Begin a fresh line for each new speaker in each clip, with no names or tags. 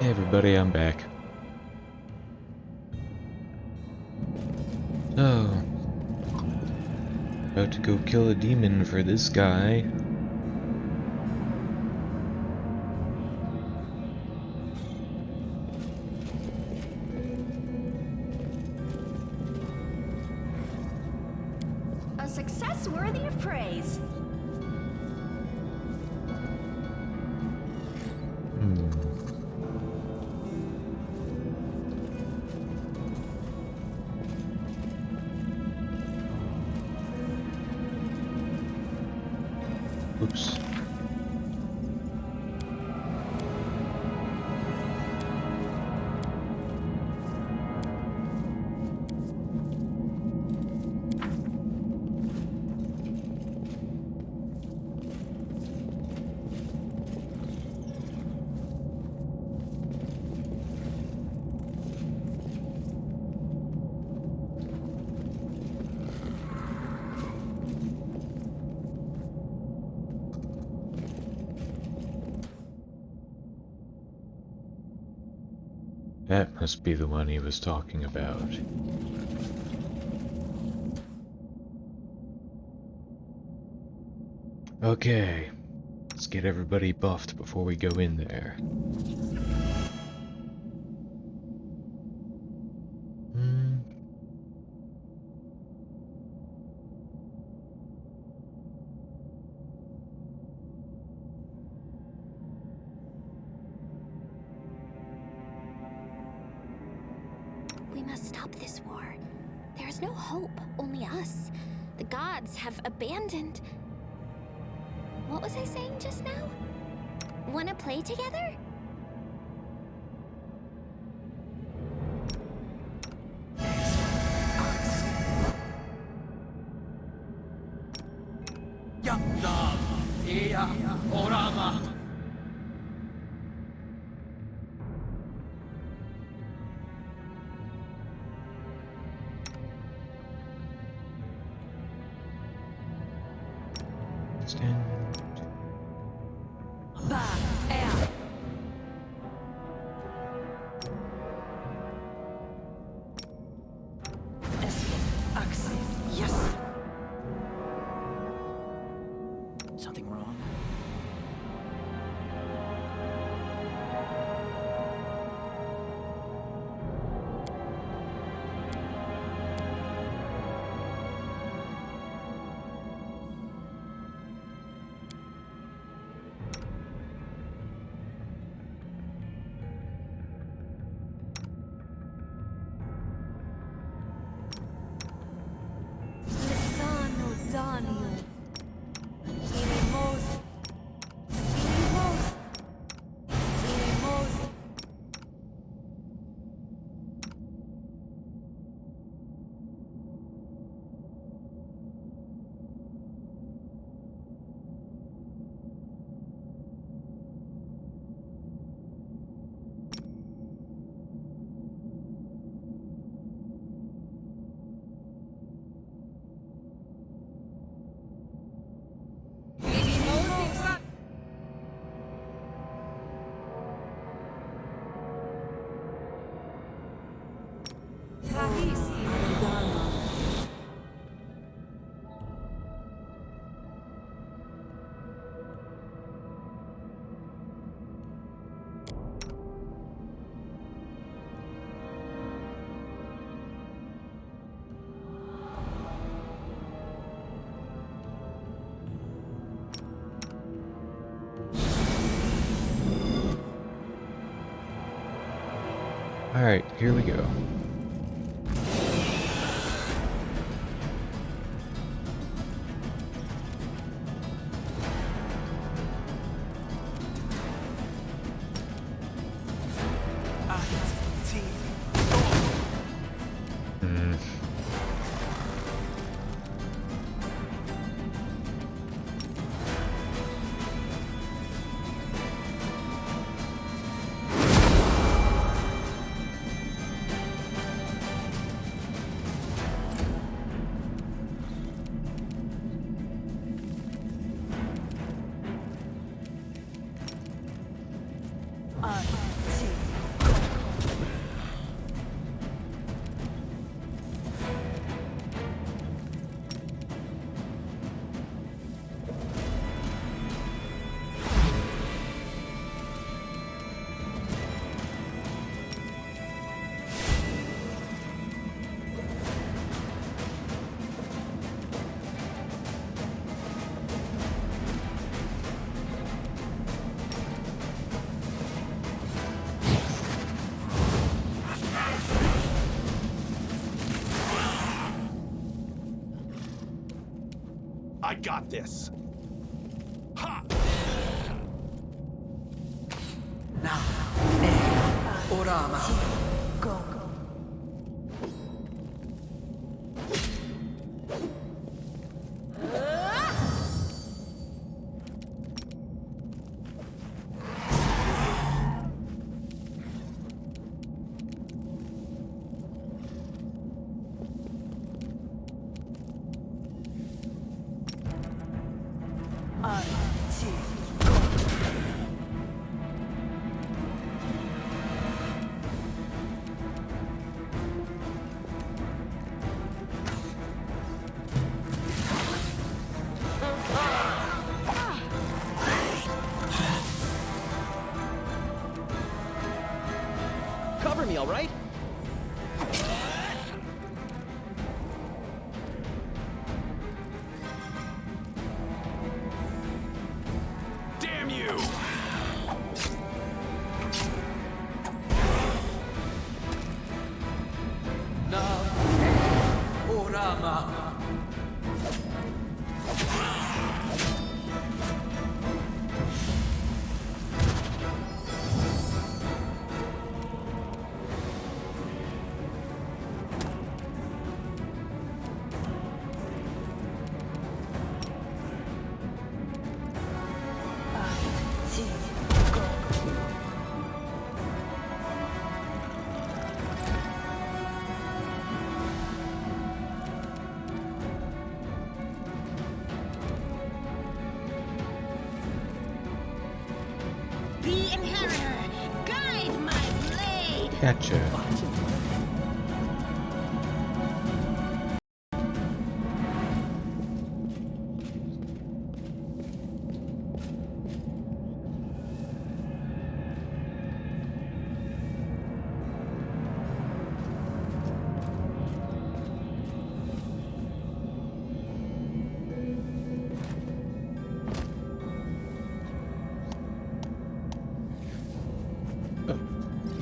Hey everybody, I'm back. So, about to go kill a demon for this guy.
A success worthy of praise.
Oops. That must be the one he was talking about. Okay, let's get everybody buffed before we go in there.
We must stop this war. There is no hope, only us. The gods have abandoned... What was I saying just now? Wanna play together?
Stand.
Yes. Something wrong?
Alright, here we go.
got this. Ha!
Now, Orama.
Go.
Cover me, all right?
Damn you!
Now, Orama.
The Inheritor, guide my blade!
Gotcha.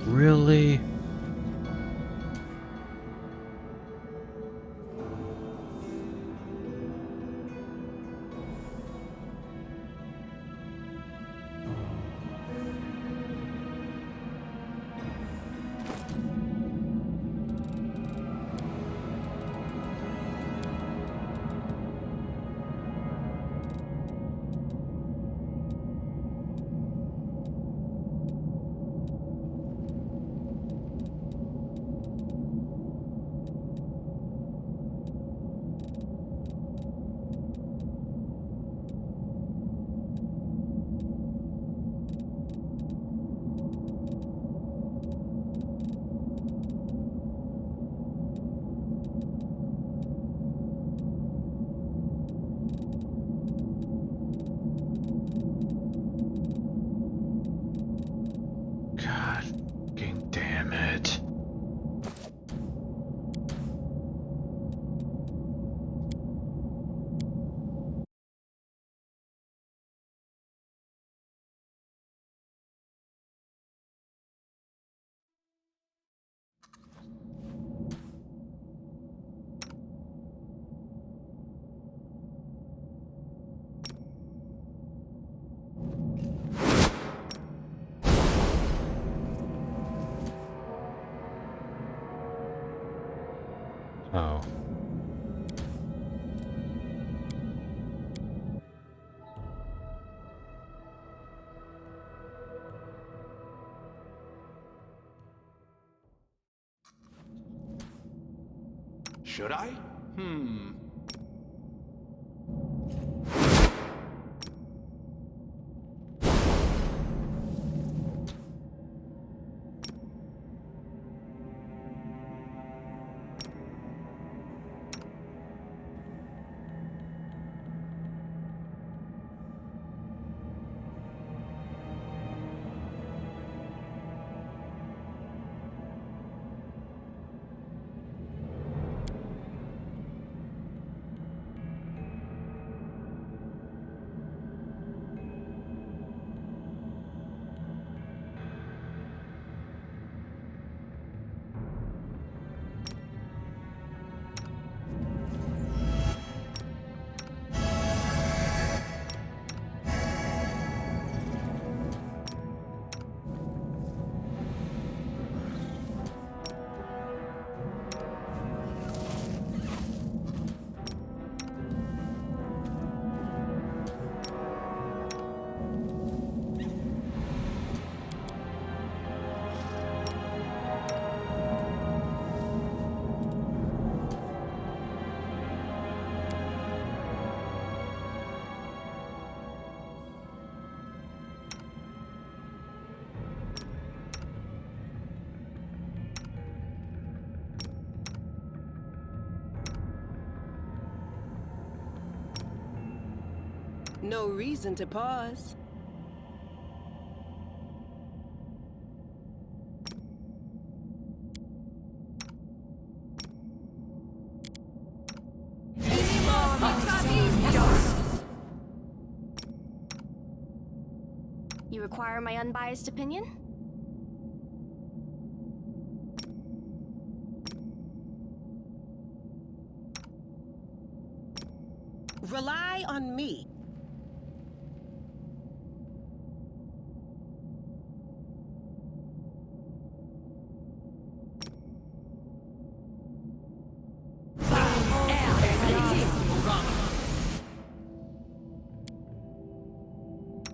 Really? God fucking damn it. Oh.
Should I?
No reason to pause.
You require my unbiased opinion?
Rely on me.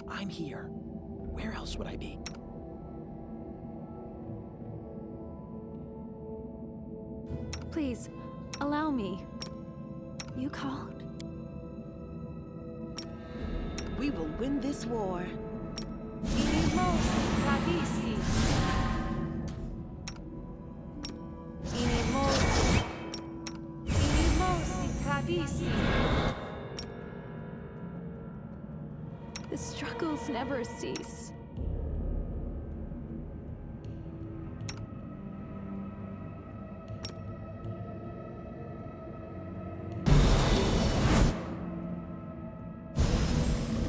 I'm here. Where else would I be?
Please, allow me. You called?
We will win this war.
The struggles never cease.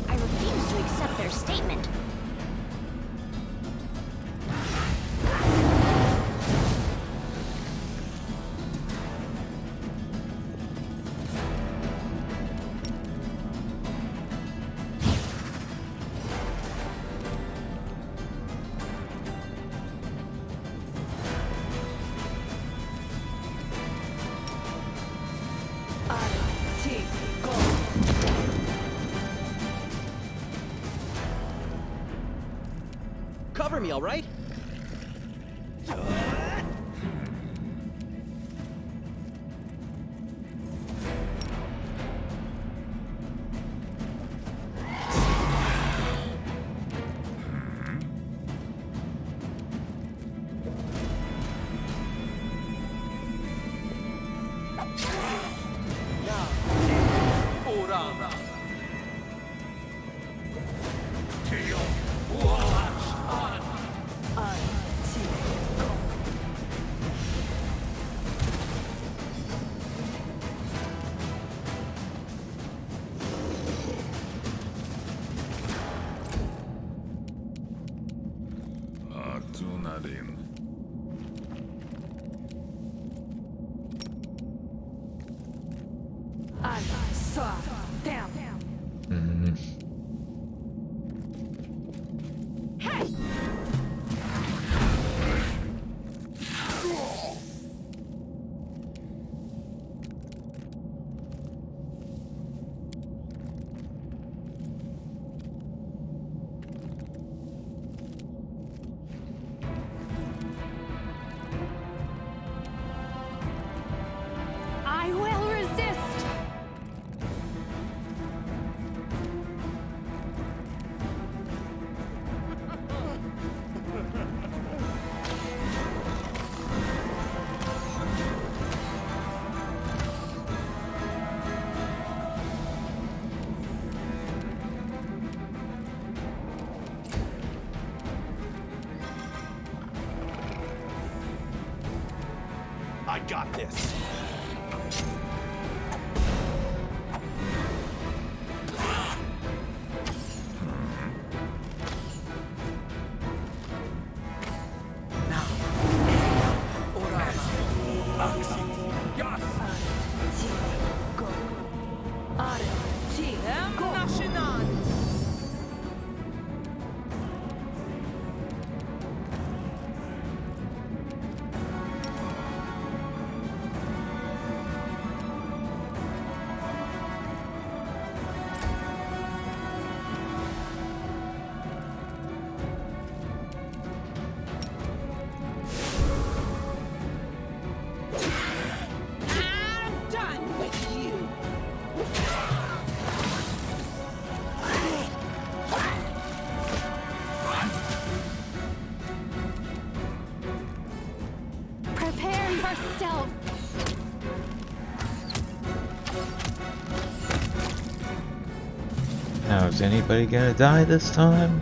I refuse to accept their statement.
Cover me, all right?
Orama.
Artunarin.
Mm.
I will resist!
I got this.
I'm done with you.
Prepare yourself!
Now, is anybody gonna die this time?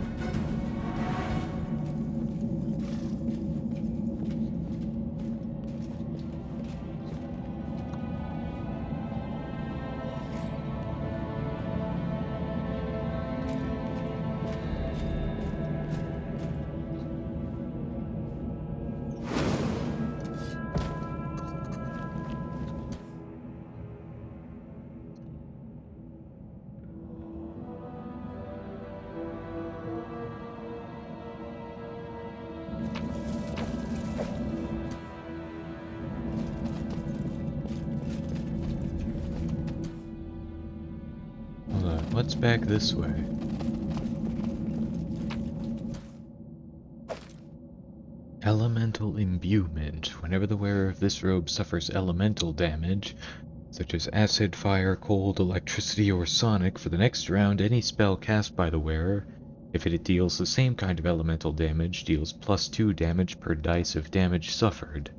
Hold on, what's back this way? Elemental imbuement. Whenever the wearer of this robe suffers elemental damage, such as acid, fire, cold, electricity, or sonic, for the next round, any spell cast by the wearer, if it deals the same kind of elemental damage, deals +2 damage per dice of damage suffered.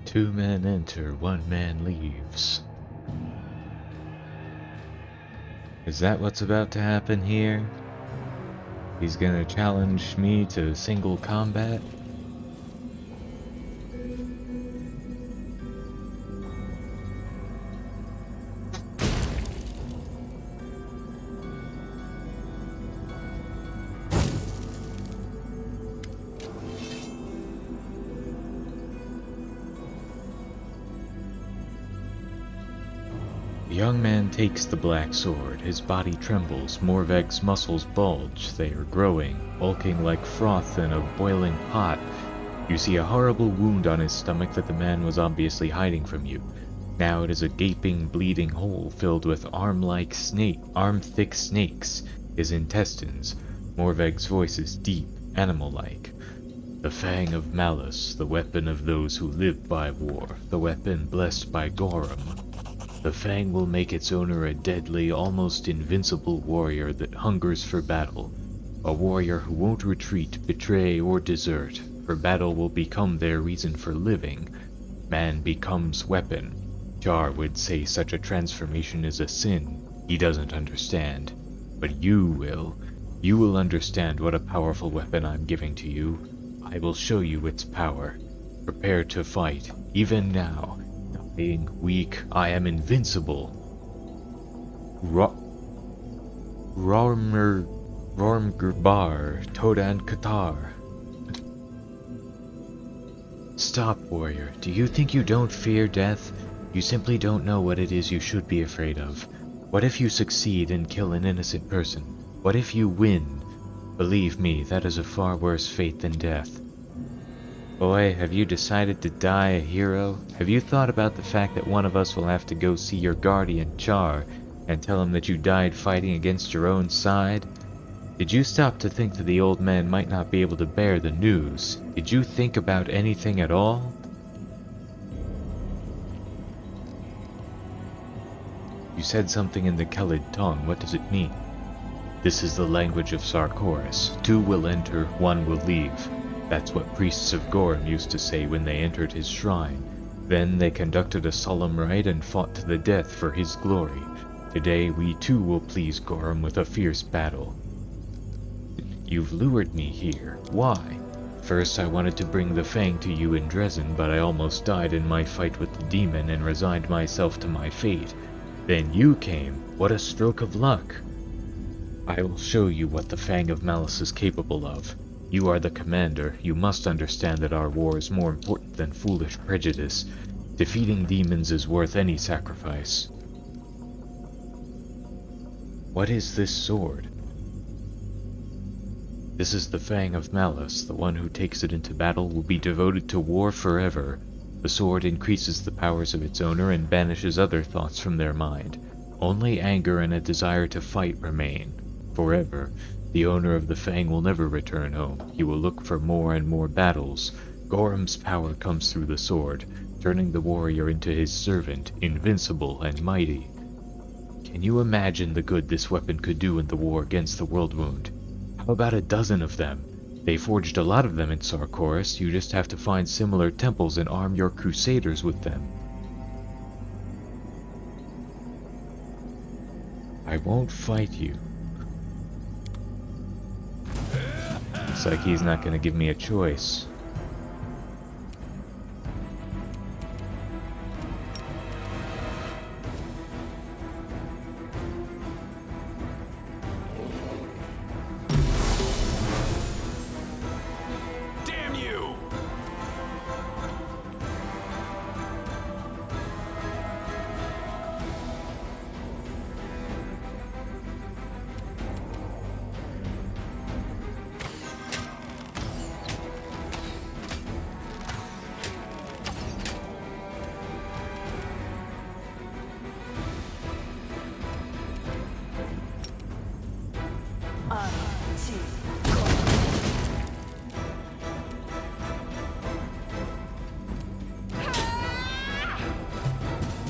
Two men enter, one man leaves. Is that what's about to happen here? He's gonna challenge me to single combat? The young man takes the black sword. His body trembles. Morveg's muscles bulge. They are growing, bulking like froth in a boiling pot. You see a horrible wound on his stomach that the man was obviously hiding from you. Now it is a gaping, bleeding hole filled with arm-thick snakes. His intestines. Morveg's voice is deep, animal-like. The Fang of Malice, the weapon of those who live by war, the weapon blessed by Gorum. The Fang will make its owner a deadly, almost invincible warrior that hungers for battle. A warrior who won't retreat, betray, or desert, for battle will become their reason for living. Man becomes weapon. Jar would say such a transformation is a sin. He doesn't understand. But you will. You will understand what a powerful weapon I'm giving to you. I will show you its power. Prepare to fight, even now. Being weak, I am invincible. Rormgerbar, Todan Katar. Stop, warrior. Do you think you don't fear death? You simply don't know what it is you should be afraid of. What if you succeed and kill an innocent person? What if you win? Believe me, that is a far worse fate than death. Boy, have you decided to die a hero? Have you thought about the fact that one of us will have to go see your guardian, Char, and tell him that you died fighting against your own side? Did you stop to think that the old man might not be able to bear the news? Did you think about anything at all? You said something in the Khalid tongue. What does it mean? This is the language of Sarkoris. 2 will enter, 1 will leave. That's what priests of Gorum used to say when they entered his shrine. Then they conducted a solemn rite and fought to the death for his glory. Today we too will please Gorum with a fierce battle. You've lured me here. Why? First I wanted to bring the Fang to you in Dresden, but I almost died in my fight with the demon and resigned myself to my fate. Then you came. What a stroke of luck. I will show you what the Fang of Malice is capable of. You are the commander. You must understand that our war is more important than foolish prejudice. Defeating demons is worth any sacrifice. What is this sword? This is the Fang of Malice. The one who takes it into battle will be devoted to war forever. The sword increases the powers of its owner and banishes other thoughts from their mind. Only anger and a desire to fight remain. Forever. The owner of the Fang will never return home. He will look for more and more battles. Gorum's power comes through the sword, turning the warrior into his servant, invincible and mighty. Can you imagine the good this weapon could do in the war against the World Wound? How about a dozen of them? They forged a lot of them in Sarkoris. You just have to find similar temples and arm your crusaders with them. I won't fight you. Looks like he's not going to give me a choice.
Damn you!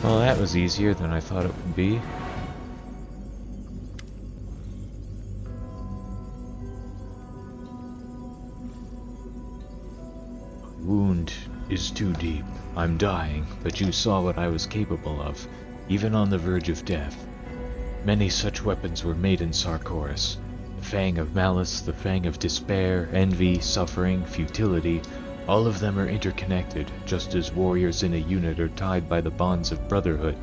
Well, that was easier than I thought it would be. Wound is too deep. I'm dying, but you saw what I was capable of, even on the verge of death. Many such weapons were made in Sarkoris. The Fang of Malice, the Fang of Despair, Envy, Suffering, Futility, all of them are interconnected, just as warriors in a unit are tied by the bonds of brotherhood.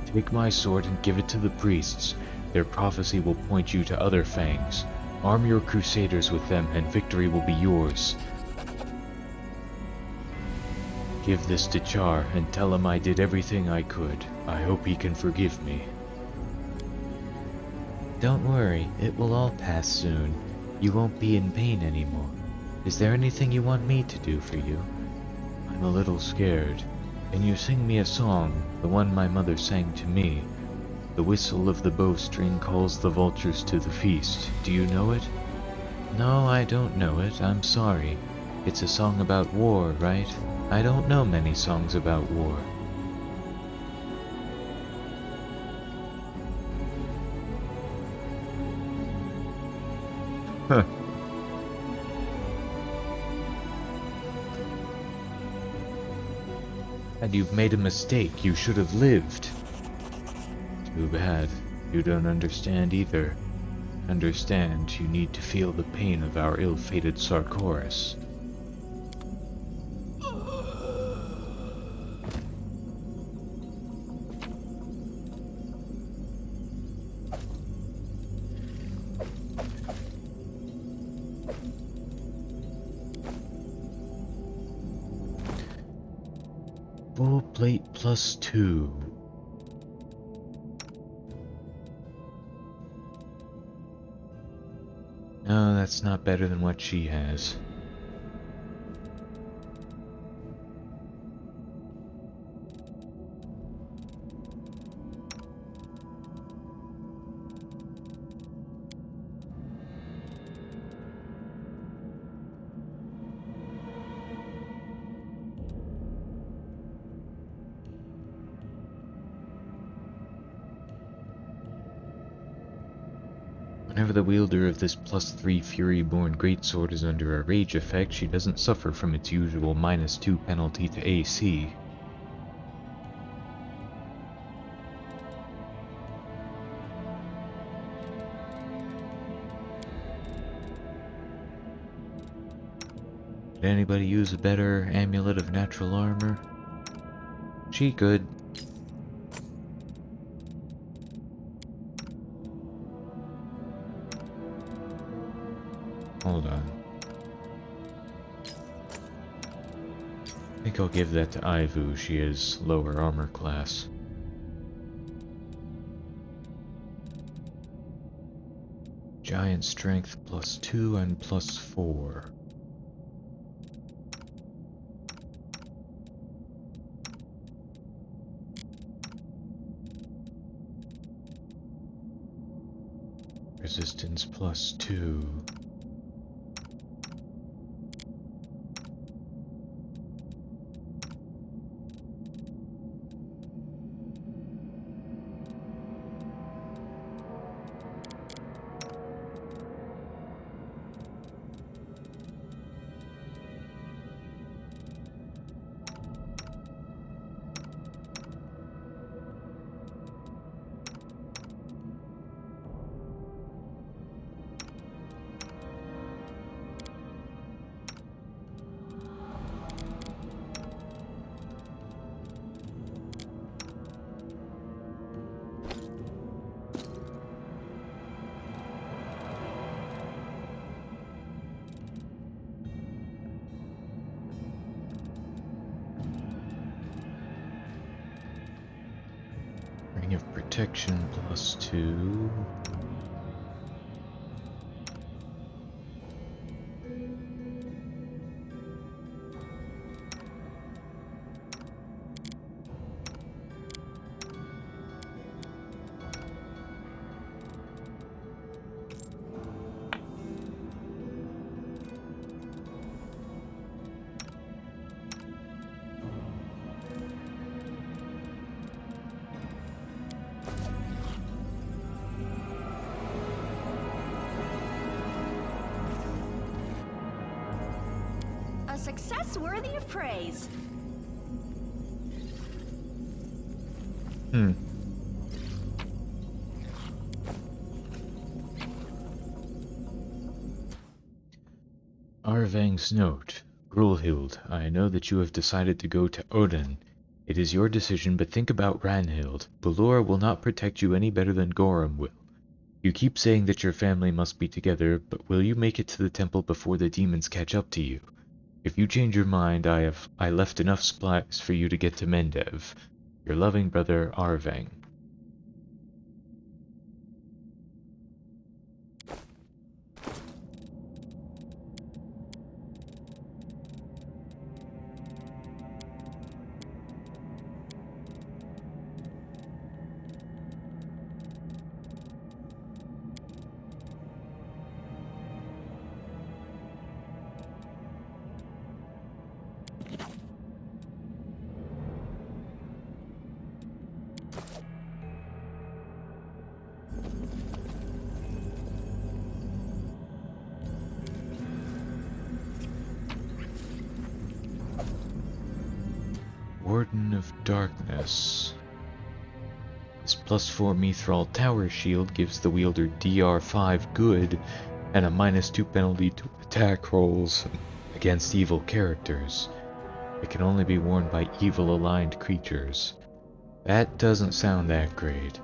Take my sword and give it to the priests. Their prophecy will point you to other Fangs. Arm your crusaders with them and victory will be yours. Give this to Char and tell him I did everything I could. I hope he can forgive me. Don't worry, it will all pass soon. You won't be in pain anymore. Is there anything you want me to do for you? I'm a little scared. Can you sing me a song, the one my mother sang to me? The whistle of the bowstring calls the vultures to the feast. Do you know it? No, I don't know it. I'm sorry. It's a song about war, right? I don't know many songs about war. Huh. And you've made a mistake. You should have lived. Too bad. You don't understand either. Understand, you need to feel the pain of our ill-fated Sarkoris. Full plate +2. No, that's not better than what she has. Whenever the wielder of this +3 Fury-born greatsword is under a rage effect, she doesn't suffer from its usual -2 penalty to AC. Did anybody use a better amulet of natural armor? She could. Hold on. I think I'll give that to Ivu. She is lower armor class. Giant strength +2 and +4. Resistance +2. Ring of protection +2.
A success worthy of praise. Arvang's note. Grulhild, I know that you have decided to go to Odin. It is your decision, but think about Ranhild. Belor will not protect you any better than Gorum will. You keep saying that your family must be together, but will you make it to the temple before the demons catch up to you? If you change your mind, I left enough supplies for you to get to Mendev. Your loving brother, Arvang. Warden of Darkness. This +4 Mithril Tower Shield gives the wielder DR5 good and a -2 penalty to attack rolls against evil characters. It can only be worn by evil-aligned creatures. That doesn't sound that great.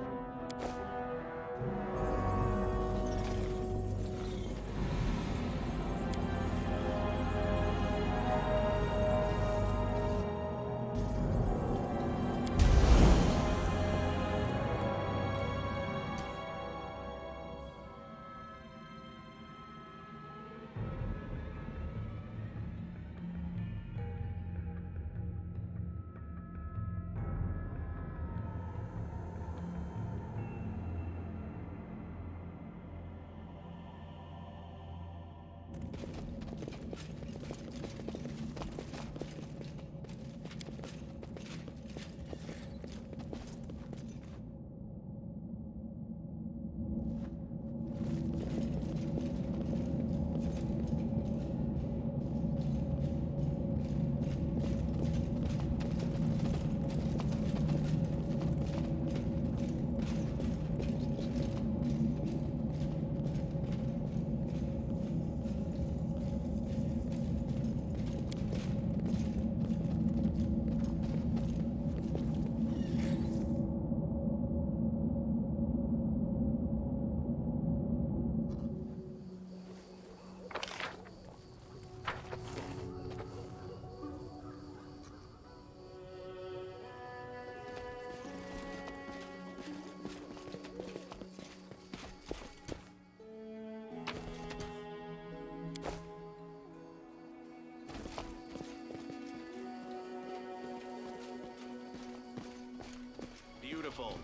beautiful.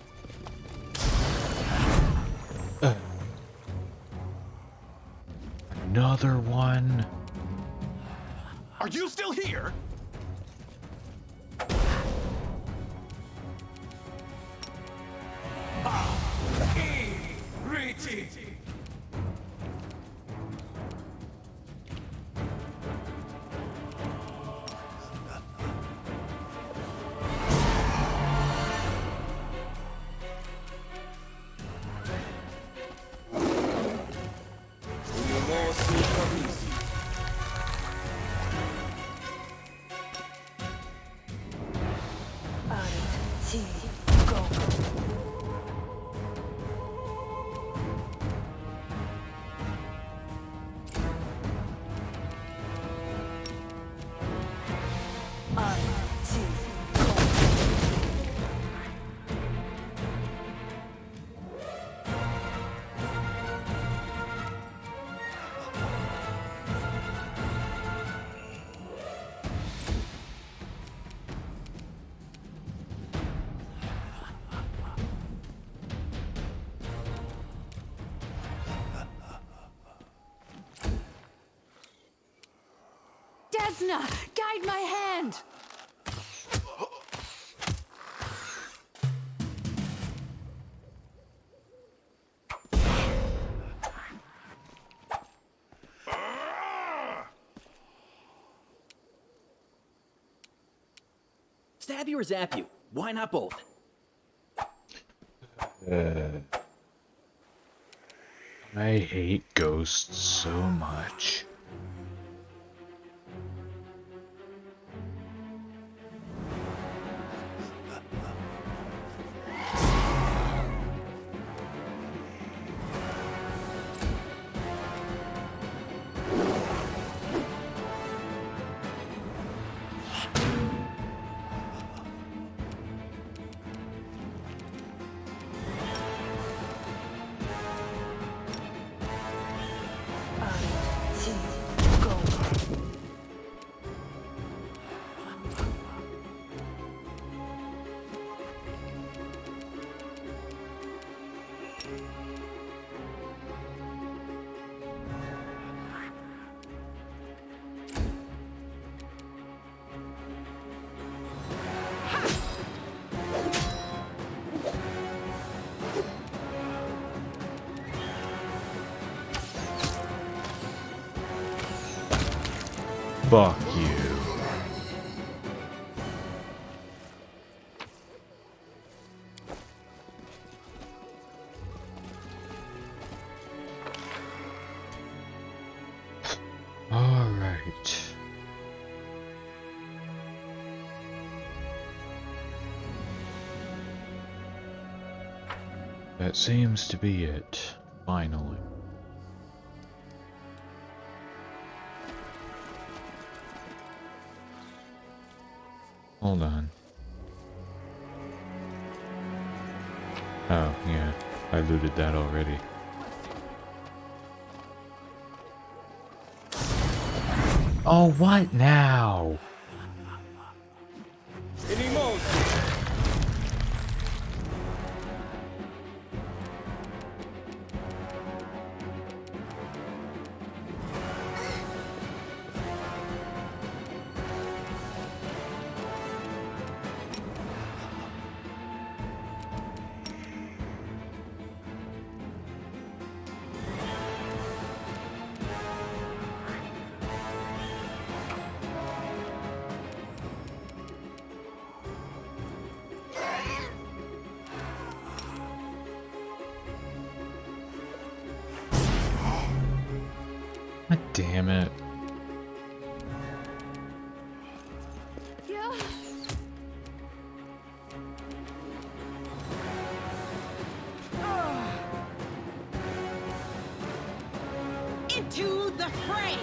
Another one.
Are you still here?
Desna, guide my hand!
Stab you or zap you? Why not both?
I hate ghosts so much. Fuck you. All right. That seems to be it, finally. Hold on. Oh, yeah. I looted that already. Oh, what now? God damn it.
Yeah.
Into the fray!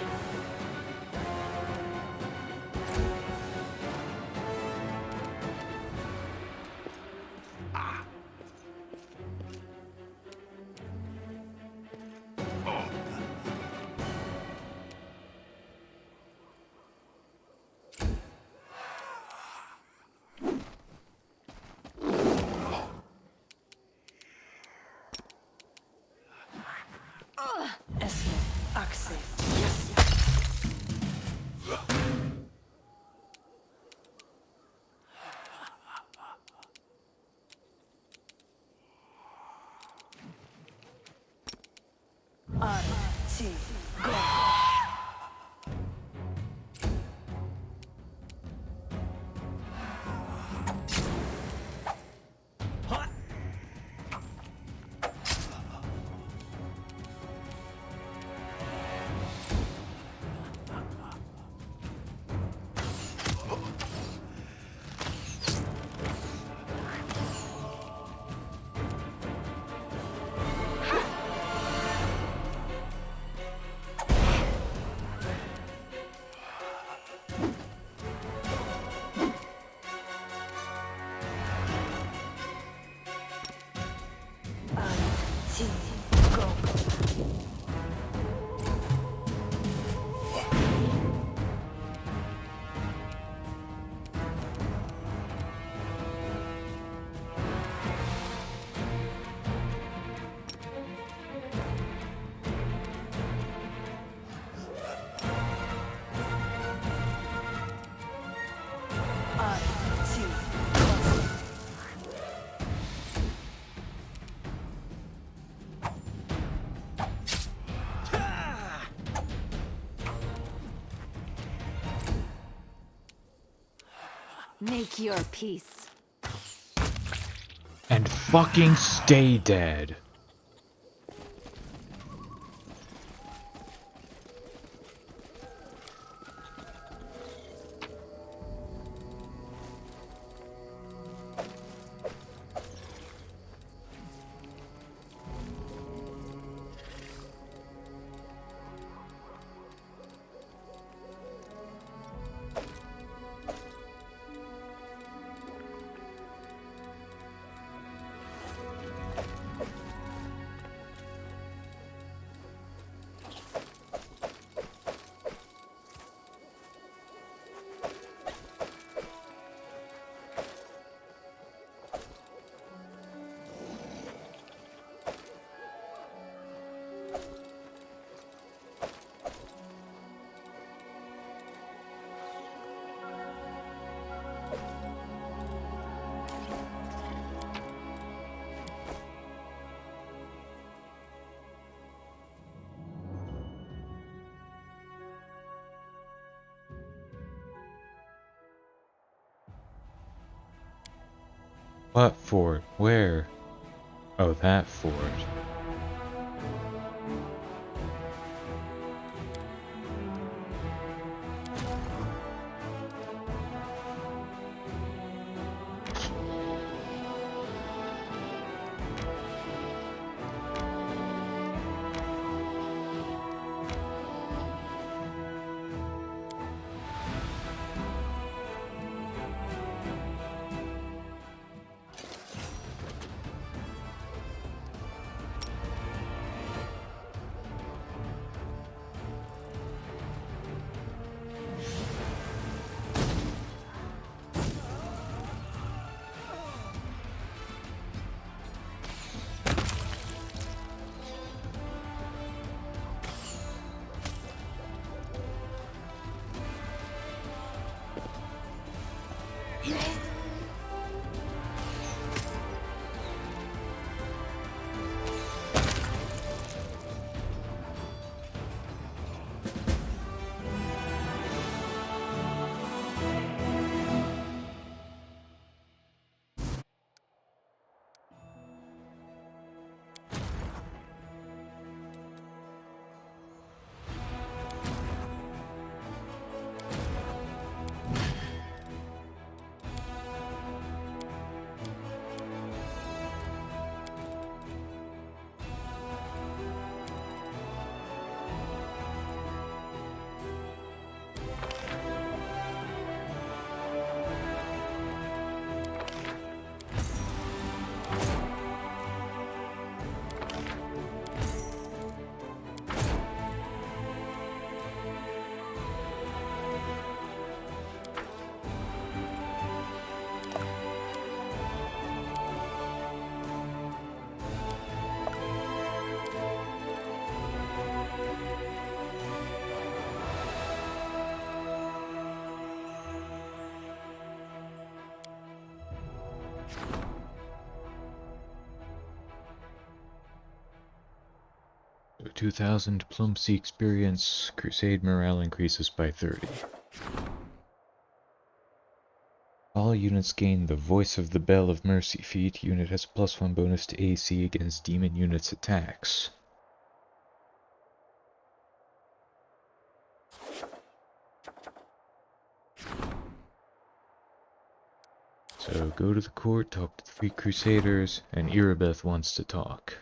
Make your peace.
And fucking stay dead. What fort? Where? Oh, that fort. So 2,000 diplomacy experience, crusade morale increases by 30. All units gain the Voice of the Bell of Mercy feat. Unit has a +1 bonus to AC against demon units' attacks. So go to the court, talk to the 3 crusaders, and Irabeth wants to talk.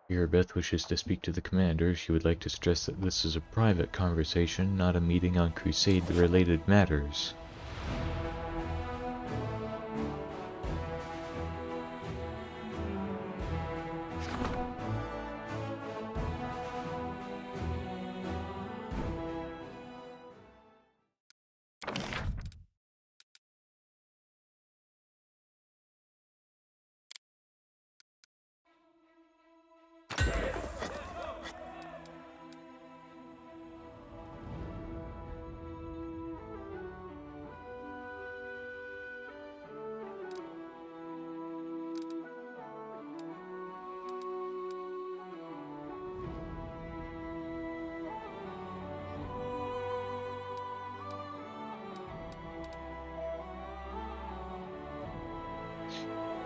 Irabeth wishes to speak to the commander. She would like to stress that this is a private conversation, not a meeting on crusade-related matters.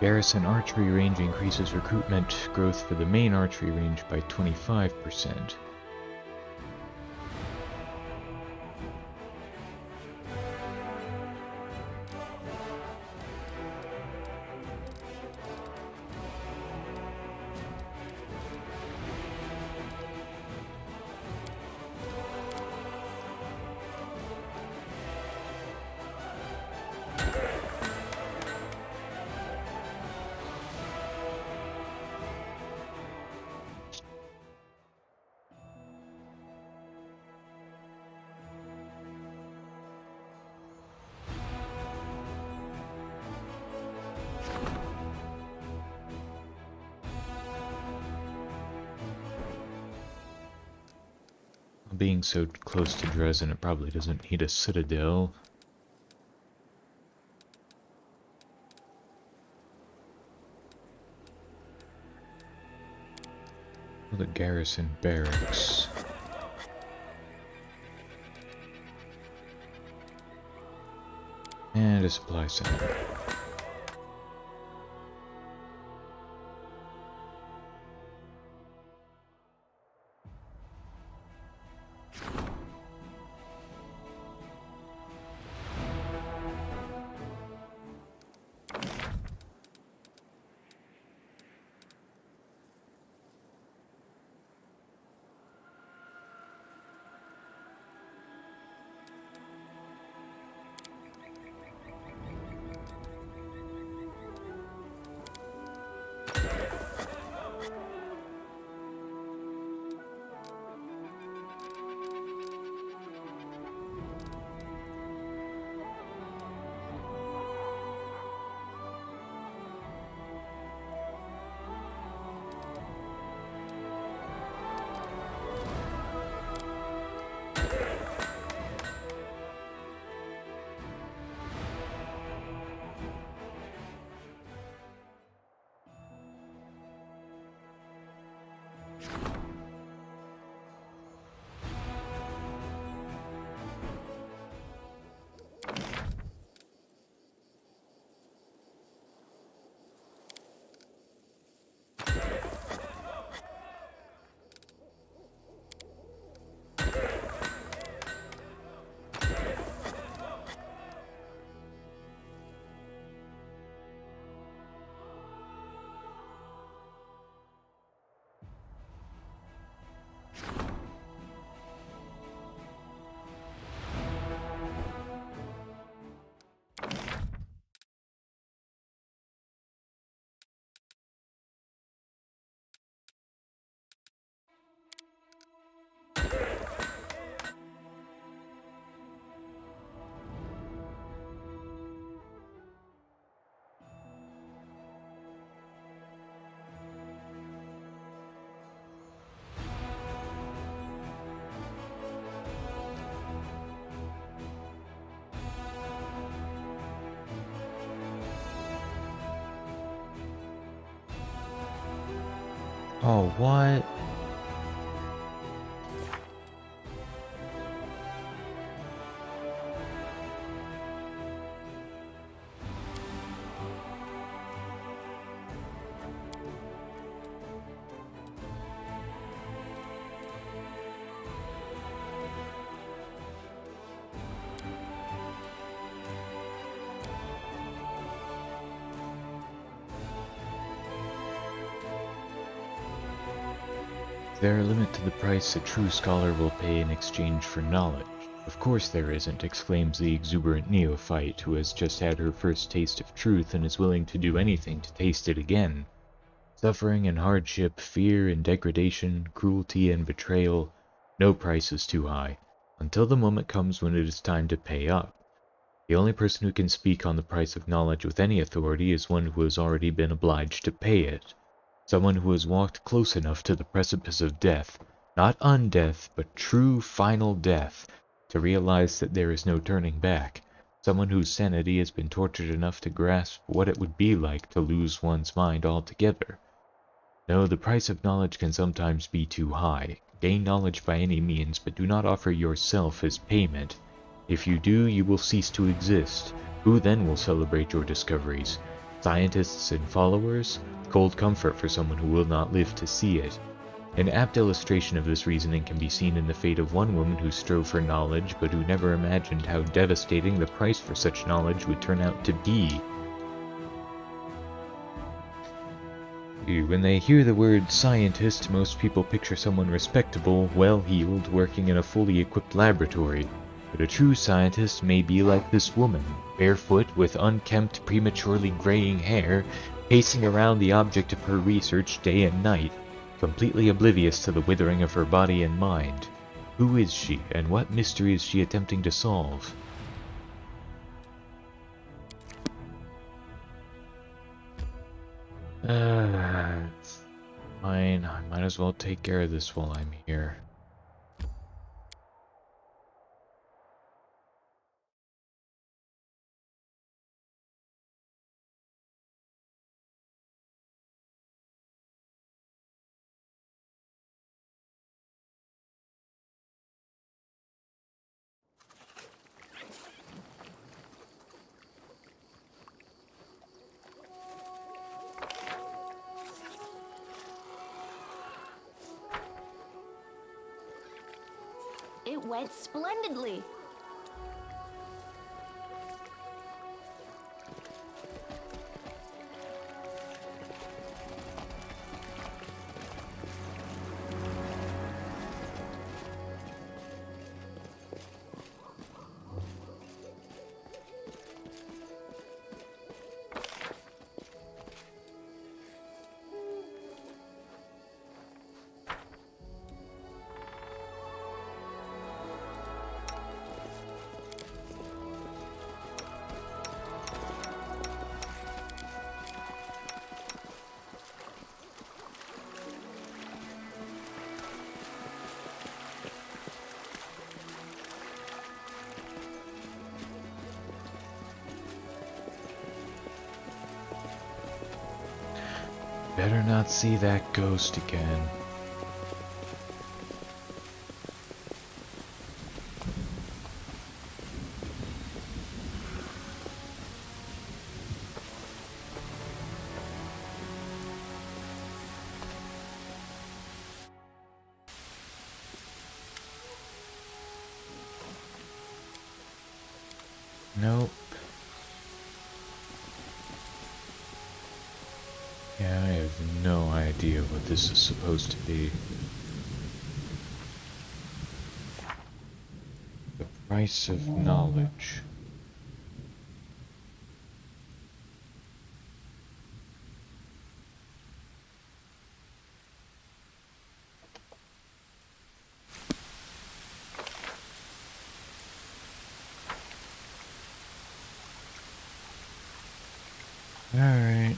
Garrison archery range increases recruitment growth for the main archery range by 25%. Being so close to Dresden, it probably doesn't need a citadel. The garrison barracks. And a supply center. Oh, what? Is there a limit to the price a true scholar will pay in exchange for knowledge? Of course there isn't, exclaims the exuberant neophyte who has just had her first taste of truth and is willing to do anything to taste it again. Suffering and hardship, fear and degradation, cruelty and betrayal, no price is too high, until the moment comes when it is time to pay up. The only person who can speak on the price of knowledge with any authority is one who has already been obliged to pay it. Someone who has walked close enough to the precipice of death, not undeath, but true final death, to realize that there is no turning back. Someone whose sanity has been tortured enough to grasp what it would be like to lose one's mind altogether. No, the price of knowledge can sometimes be too high. Gain knowledge by any means, but do not offer yourself as payment. If you do, you will cease to exist. Who then will celebrate your discoveries?
Scientists and followers, cold comfort for someone who will not live to see it. An apt illustration of this reasoning can be seen in the fate of one woman who strove for knowledge, but who never imagined how devastating the price for such knowledge would turn out to be. When they hear the word scientist, most people picture someone respectable, well-heeled, working in a fully equipped laboratory. But a true scientist may be like this woman, barefoot, with unkempt, prematurely graying hair, pacing around the object of her research day and night, completely oblivious to the withering of her body and mind. Who is she, and what mystery is she attempting to solve? It's fine. I might as well take care of this while I'm here.
It went splendidly.
Better not see that ghost again. Nope. Yeah, I have no idea what this is supposed to be. The price of knowledge. Alright.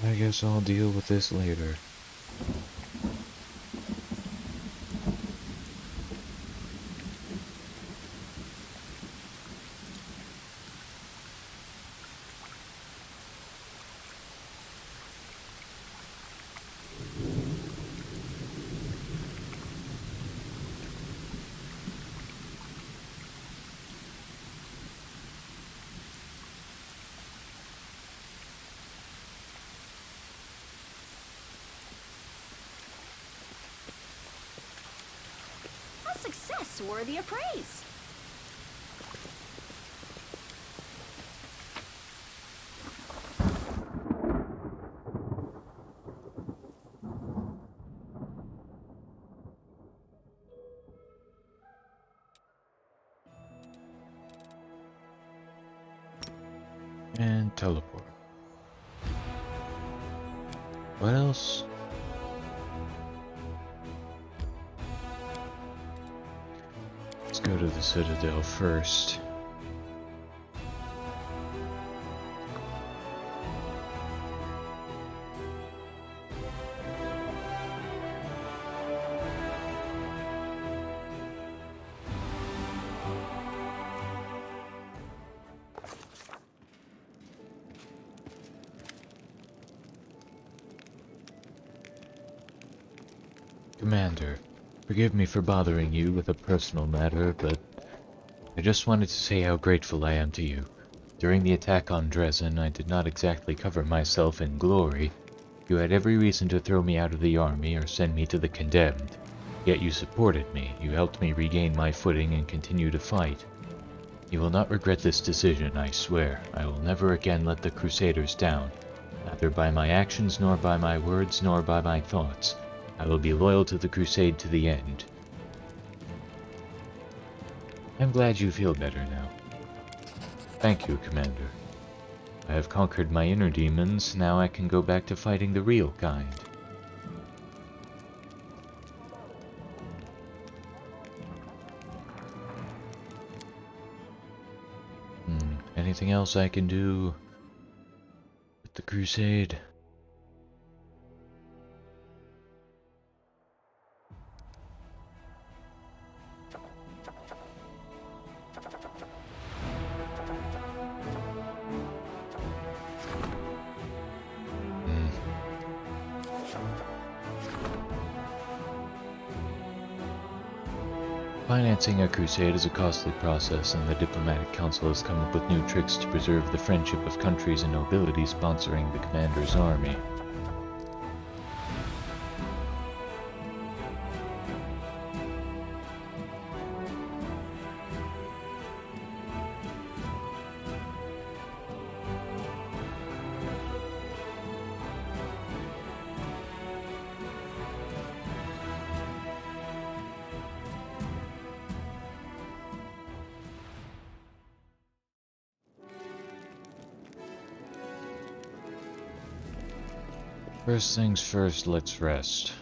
I guess I'll deal with this later.
A success worthy of praise.
And teleport. What else? Let's go to the Citadel first. Commander,
Forgive me for bothering you with a personal matter, but I just wanted to say how grateful I am to you. During the attack on Dresden, I did not exactly cover myself in glory. You had every reason to throw me out of the army or send me to the condemned. Yet you supported me, you helped me regain my footing and continue to fight. You will not regret this decision, I swear. I will never again let the Crusaders down, neither by my actions, nor by my words, nor by my thoughts. I will be loyal to the Crusade to the end. I'm glad you feel better now. Thank you, Commander. I have conquered my inner demons, now I can go back to fighting the real kind. Anything else I can do with the Crusade? Financing a crusade is a costly process, and the diplomatic council has come up with new tricks to preserve the friendship of countries and nobility sponsoring the commander's army. First things first, let's rest.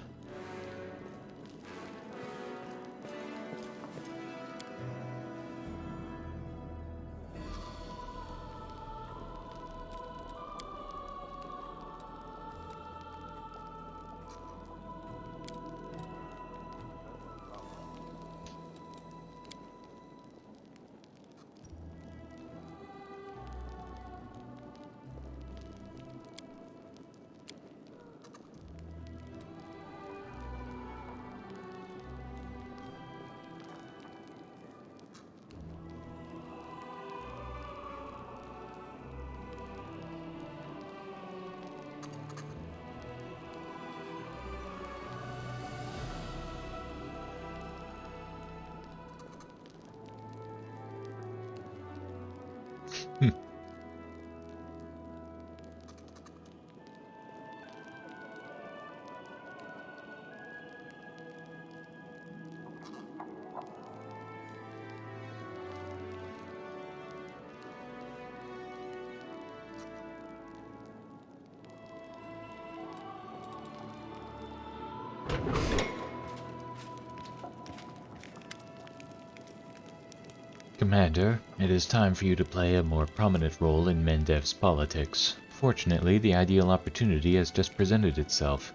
Commander, it is time for you to play a more prominent role in Mendev's politics. Fortunately, the ideal opportunity has just presented itself.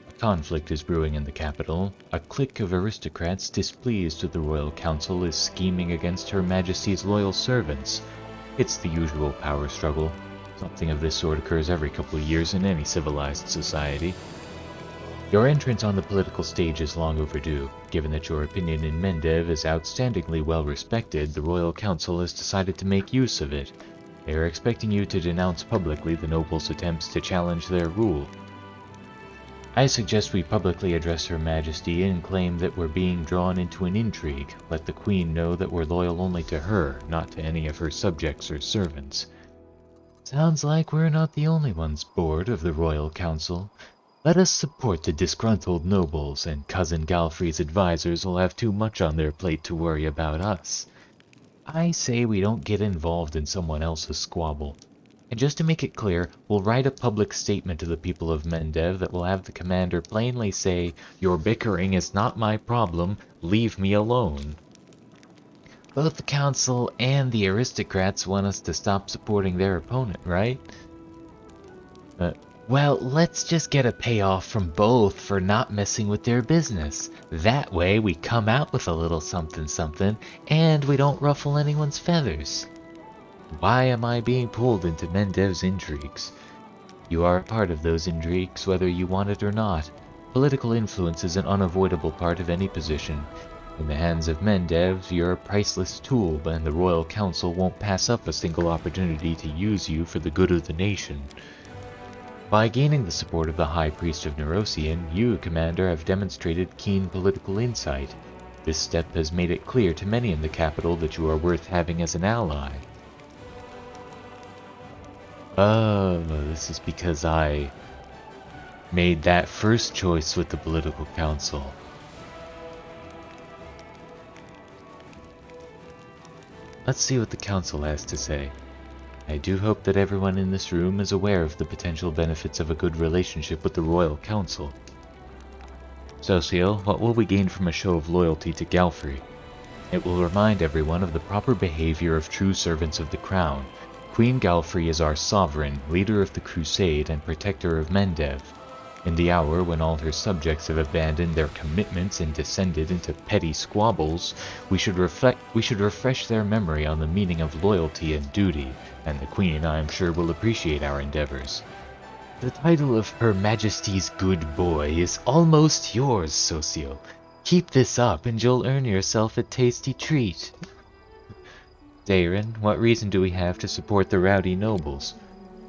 A conflict is brewing in the capital. A clique of aristocrats displeased with the Royal Council is scheming against Her Majesty's loyal servants. It's the usual power struggle. Something of this sort occurs every couple of years in any civilized society. Your entrance on the political stage is long overdue. Given that your opinion in Mendev is outstandingly well respected, the Royal Council has decided to make use of it. They are expecting you to denounce publicly the nobles' attempts to challenge their rule. I suggest we publicly address Her Majesty and claim that we're being drawn into an intrigue. Let the Queen know that we're loyal only to her, not to any of her subjects or servants. Sounds like we're not the only ones bored of the Royal Council. Let us support the disgruntled nobles, and Cousin Galfrey's advisors will have too much on their plate to worry about us. I say we don't get involved in someone else's squabble. And just to make it clear, we'll write a public statement to the people of Mendev that will have the commander plainly say, "Your bickering is not my problem, leave me alone." Both the council and the aristocrats want us to stop supporting their opponent, right? Well, let's just get a payoff from both for not messing with their business. That way we come out with a little something something, and we don't ruffle anyone's feathers. Why am I being pulled into Mendev's intrigues? You are a part of those intrigues whether you want it or not. Political influence is an unavoidable part of any position. In the hands of Mendev, you're a priceless tool, and the Royal Council won't pass up a single opportunity to use you for the good of the nation. By gaining the support of the High Priest of Neurosian, you, Commander, have demonstrated keen political insight. This step has made it clear to many in the capital that you are worth having as an ally. Oh, this is because I made that first choice with the political council. Let's see what the council has to say. I do hope that everyone in this room is aware of the potential benefits of a good relationship with the Royal Council. Socio, what will we gain from a show of loyalty to Galfrey? It will remind everyone of the proper behavior of true servants of the Crown. Queen Galfrey is our sovereign, leader of the crusade, and protector of Mendev. In the hour when all her subjects have abandoned their commitments and descended into petty squabbles, we should refresh their memory on the meaning of loyalty and duty, and the Queen, I am sure, will appreciate our endeavors. The title of Her Majesty's Good Boy is almost yours, Socio. Keep this up and you'll earn yourself a tasty treat. Dayron, what reason do we have to support the rowdy nobles?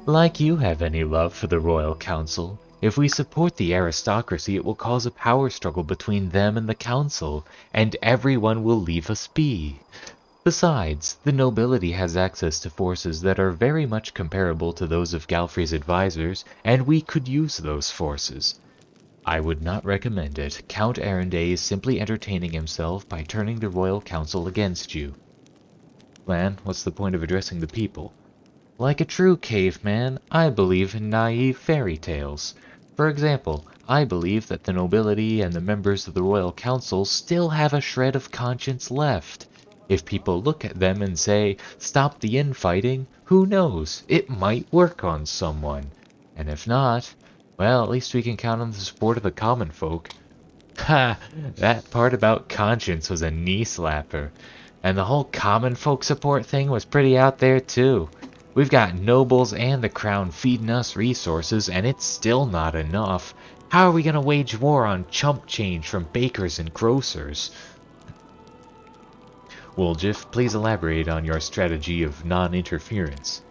Like you have any love for the Royal Council. If we support the aristocracy, it will cause a power struggle between them and the council, and everyone will leave us be. Besides, the nobility has access to forces that are very much comparable to those of Galfrey's advisors, and we could use those forces. I would not recommend it. Count Arenday is simply entertaining himself by turning the Royal Council against you. Lan, what's the point of addressing the people? Like a true caveman, I believe in naive fairy tales. For example, I believe that the nobility and the members of the Royal Council still have a shred of conscience left. If people look at them and say, "Stop the infighting," who knows, it might work on someone. And if not, well, at least we can count on the support of the common folk. Ha! That part about conscience was a knee slapper. And the whole common folk support thing was pretty out there too. We've got nobles and the crown feeding us resources, and it's still not enough. How are we going to wage war on chump change from bakers and grocers? Woljif, please elaborate on your strategy of non-interference.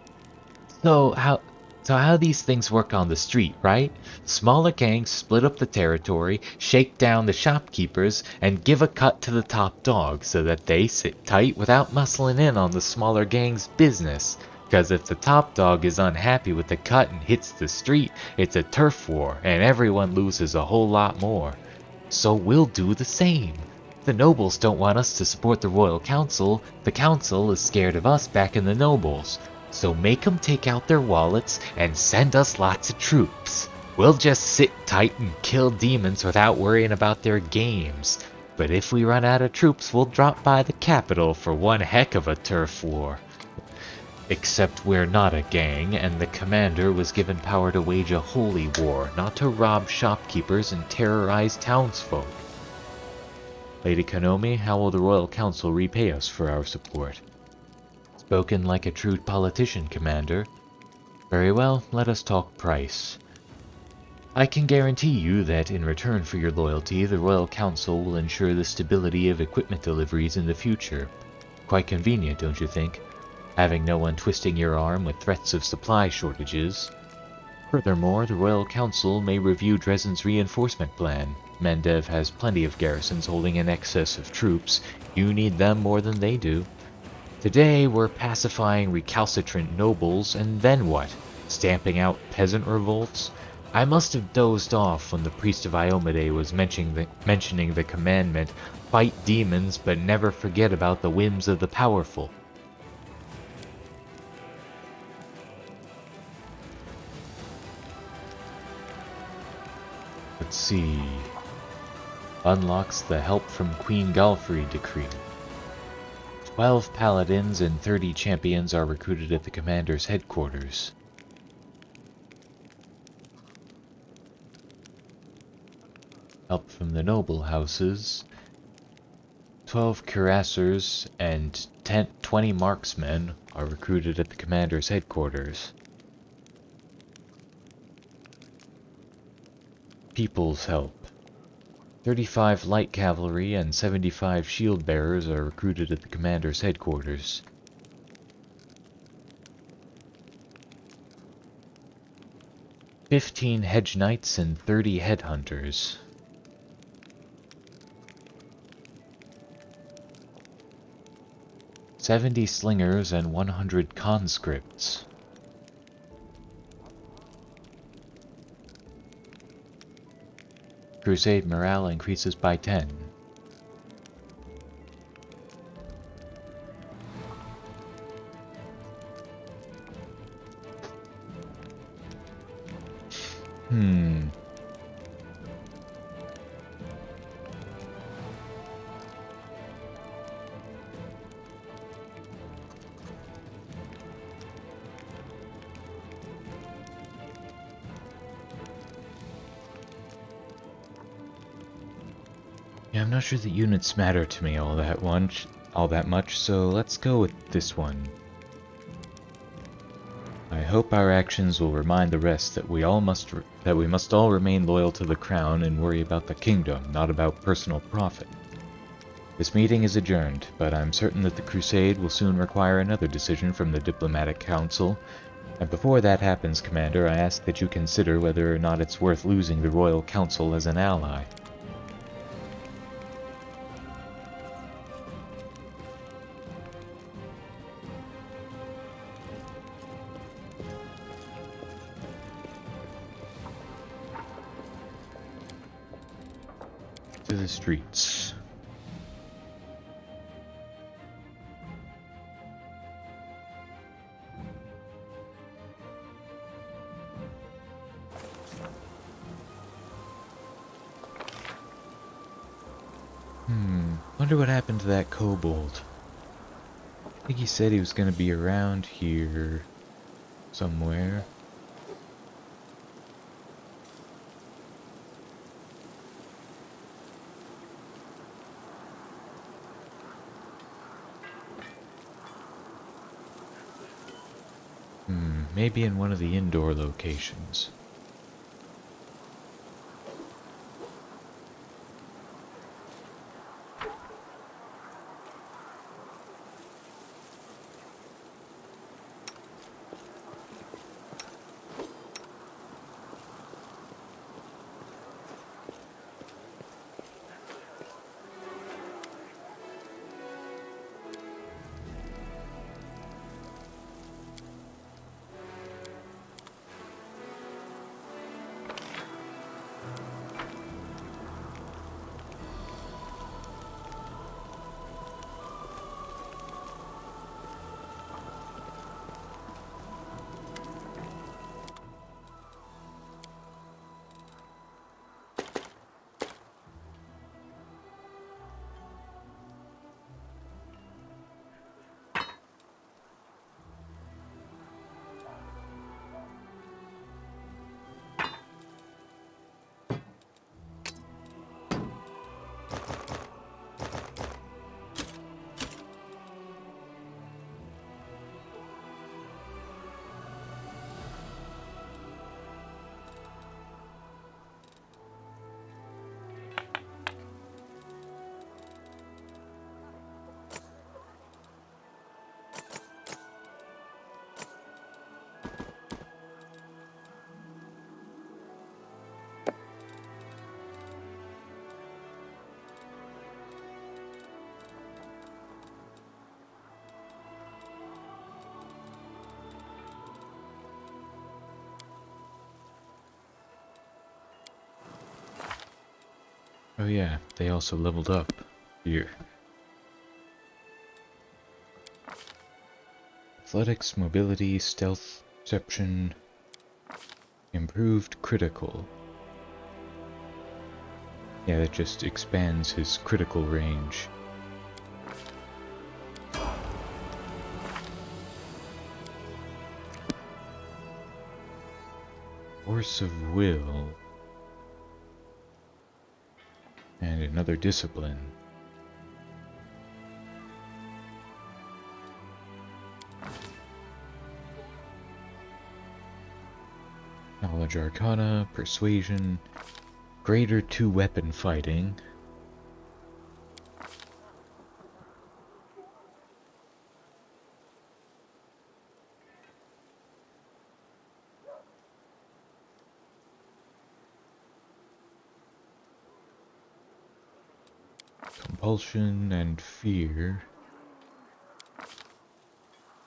So how these things work on the street, right? Smaller gangs split up the territory, shake down the shopkeepers, and give a cut to the top dog so that they sit tight without muscling in on the smaller gang's business. Because if the top dog is unhappy with the cut and hits the street, it's a turf war, and everyone loses a whole lot more. So we'll do the same. The nobles don't want us to support the Royal Council. The Council is scared of us backing the nobles. So make them take out their wallets and send us lots of troops. We'll just sit tight and kill demons without worrying about their games. But if we run out of troops, we'll drop by the capital for one heck of a turf war. Except we're not a gang, and the commander was given power to wage a holy war, not to rob shopkeepers and terrorize townsfolk. Lady Kanomi, how will the Royal Council repay us for our support? Spoken like a true politician, Commander. Very well, let us talk price. I can guarantee you that in return for your loyalty, the Royal Council will ensure the stability of equipment deliveries in the future. Quite convenient, don't you think? Having no one twisting your arm with threats of supply shortages. Furthermore, the Royal Council may review Dresden's reinforcement plan. Mendev has plenty of garrisons holding an excess of troops. You need them more than they do. Today, we're pacifying recalcitrant nobles, and then what? Stamping out peasant revolts? I must have dozed off when the priest of Iomade was mentioning the commandment, fight demons but never forget about the whims of the powerful. Let's see. Unlocks the Help from Queen Galfrey decree. 12 paladins and 30 champions are recruited at the commander's headquarters. Help from the noble houses. 12 cuirassiers and 20 marksmen are recruited at the commander's headquarters. People's help. 35 light cavalry and 75 shield bearers are recruited at the commander's headquarters. "15 hedge knights and 30 headhunters. "70 slingers and 100 conscripts. Crusade morale increases by 10. Yeah, I'm not sure that units matter to me all that much, so let's go with this one. I hope our actions will remind the rest that we must all remain loyal to the crown and worry about the kingdom, not about personal profit. This meeting is adjourned, but I'm certain that the crusade will soon require another decision from the diplomatic council. And before that happens, Commander, I ask that you consider whether or not it's worth losing the royal council as an ally." To the streets. Wonder what happened to that kobold. I think he said he was gonna be around here somewhere. Maybe in one of the indoor locations. Oh yeah, they also leveled up here. Athletics, mobility, stealth, perception, improved critical. Yeah, that just expands his critical range. Force of will. And another discipline. Knowledge Arcana, Persuasion,
Greater 2-weapon fighting. Compulsion and fear.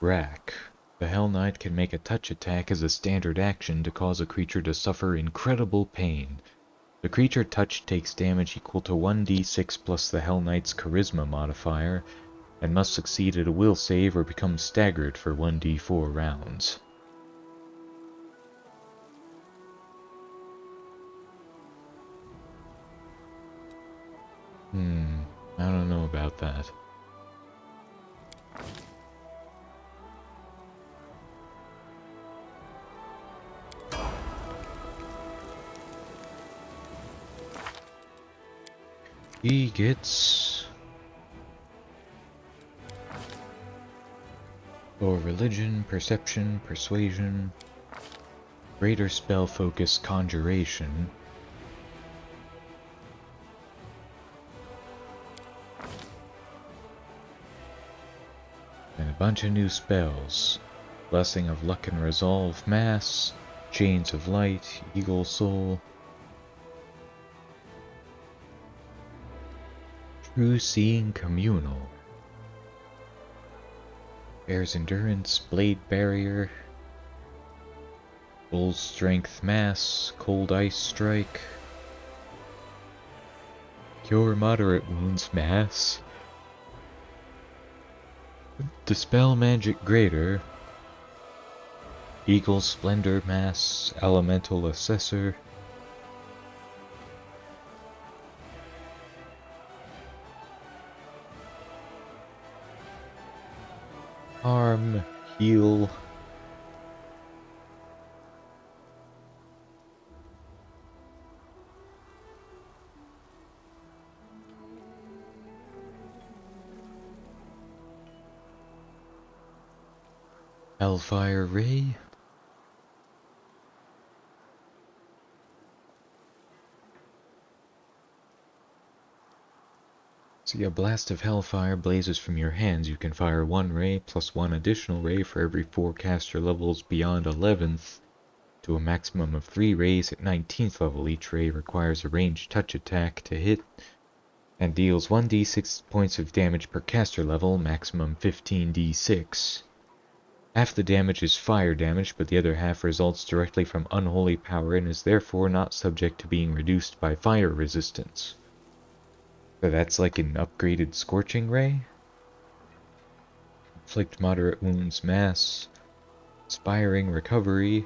Rack. The Hell Knight can make a touch attack as a standard action to cause a creature to suffer incredible pain. The creature touched takes damage equal to 1d6 plus the Hell Knight's Charisma modifier, and must succeed at a will save or become staggered for 1d4 rounds. I don't know about that. He gets... for religion, perception, persuasion, greater spell focus, conjuration, and a bunch of new spells. Blessing of Luck and Resolve, Mass, Chains of Light, Eagle Soul, True Seeing Communal, Bear's Endurance, Blade Barrier, Bull's Strength Mass, Cold Ice Strike, Cure Moderate Wounds Mass, Dispel Magic Greater, Eagle Splendor Mass, Elemental Assessor, Harm, Heal, Hellfire Ray, see, a blast of hellfire blazes from your hands. You can fire 1 ray plus 1 additional ray for every 4 caster levels beyond 11th, to a maximum of 3 rays at 19th level. Each ray requires a ranged touch attack to hit, and deals 1d6 points of damage per caster level, maximum 15d6. Half the damage is fire damage, but the other half results directly from unholy power and is therefore not subject to being reduced by fire resistance. So that's like an upgraded Scorching Ray? Inflict Moderate Wounds Mass, Inspiring Recovery,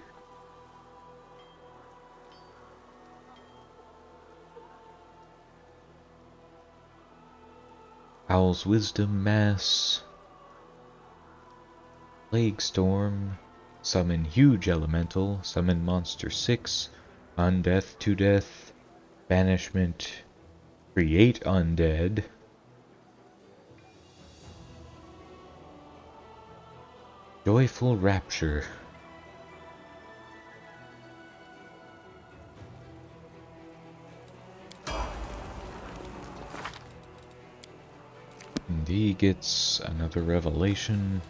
Owl's Wisdom Mass, Plague Storm, Summon Huge Elemental, Summon Monster 6, Undeath to Death, Banishment, Create Undead, Joyful Rapture, and he gets another revelation,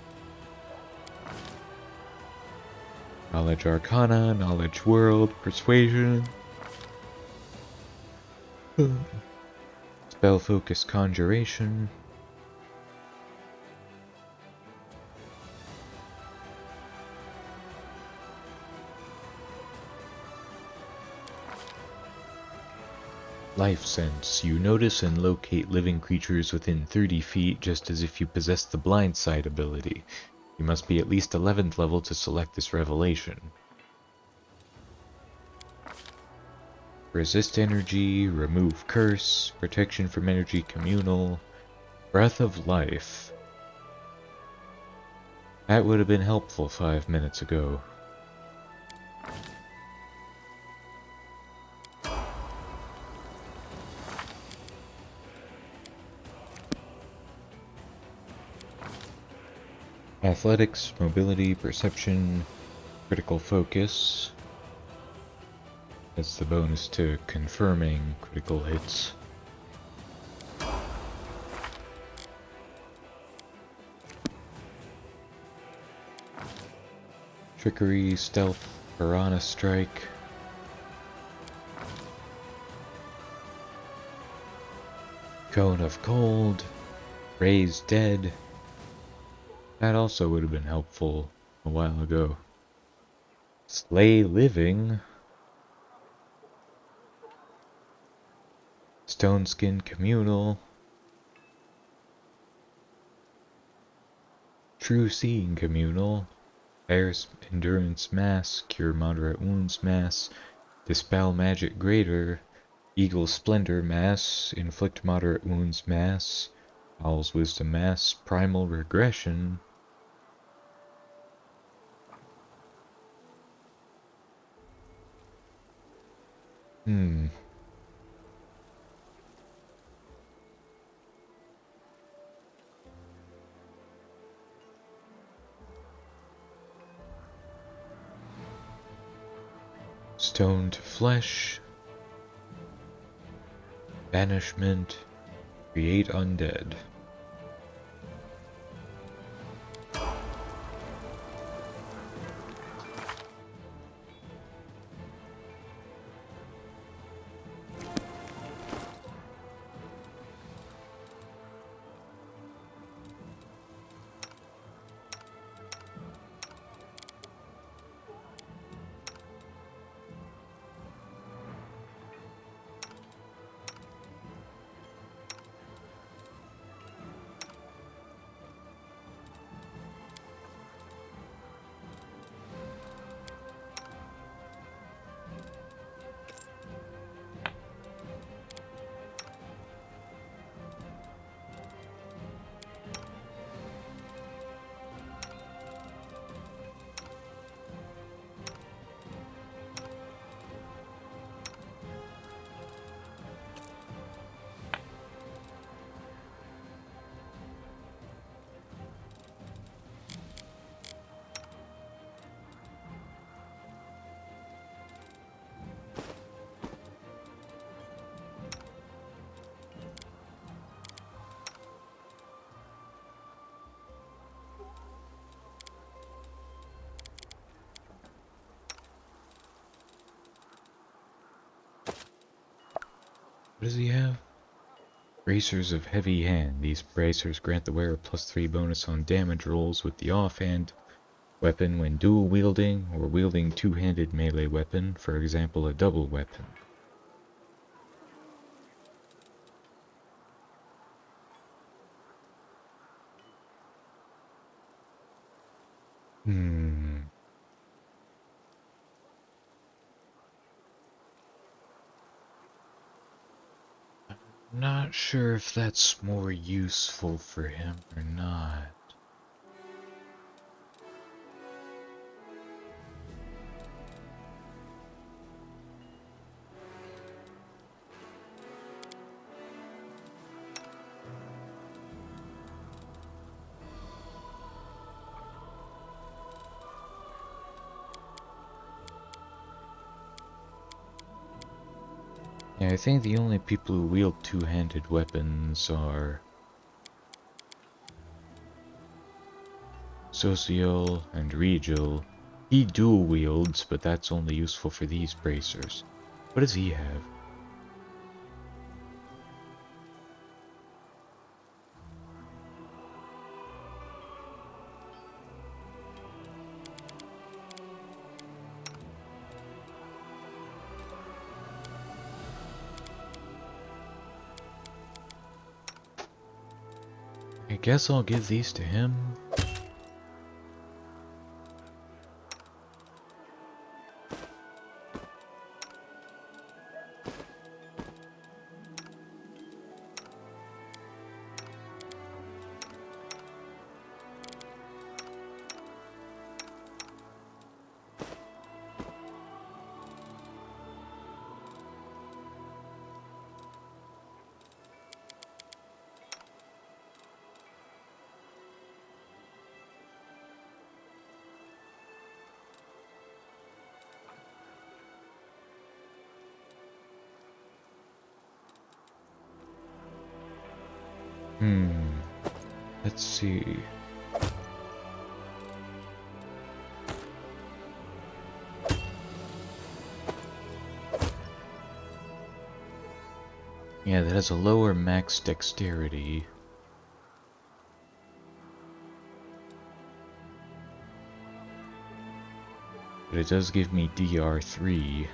Knowledge Arcana, Knowledge World, Persuasion, Spell Focus Conjuration, Life Sense. You notice and locate living creatures within 30 feet just as if you possess the Blind Sight ability. You must be at least 11th level to select this revelation. Resist Energy, Remove Curse, Protection from Energy Communal, Breath of Life. That would have been helpful 5 minutes ago. Athletics, Mobility, Perception, Critical Focus, That's the bonus to confirming critical hits. Trickery, stealth, piranha strike. Cone of cold. Raise dead. That also would have been helpful a while ago. Slay living. Stone skin communal. True seeing communal. Bear's endurance mass. Cure moderate wounds mass. Dispel magic greater. Eagle splendor mass. Inflict moderate wounds mass. Owl's wisdom mass. Primal regression. Stone to flesh. Banishment. Create undead. What does he have? Bracers of Heavy Hand. These bracers grant the wearer +3 bonus on damage rolls with the offhand weapon when dual wielding or wielding two-handed melee weapon, for example a double weapon. Not sure if that's more useful for him or not. Yeah, I think the only people who wield two-handed weapons are Social and Regal. He dual wields, but that's only useful for these bracers. What does he have? I guess I'll give these to him.
Let's see. Yeah, that has a lower max dexterity. But it does give me DR3.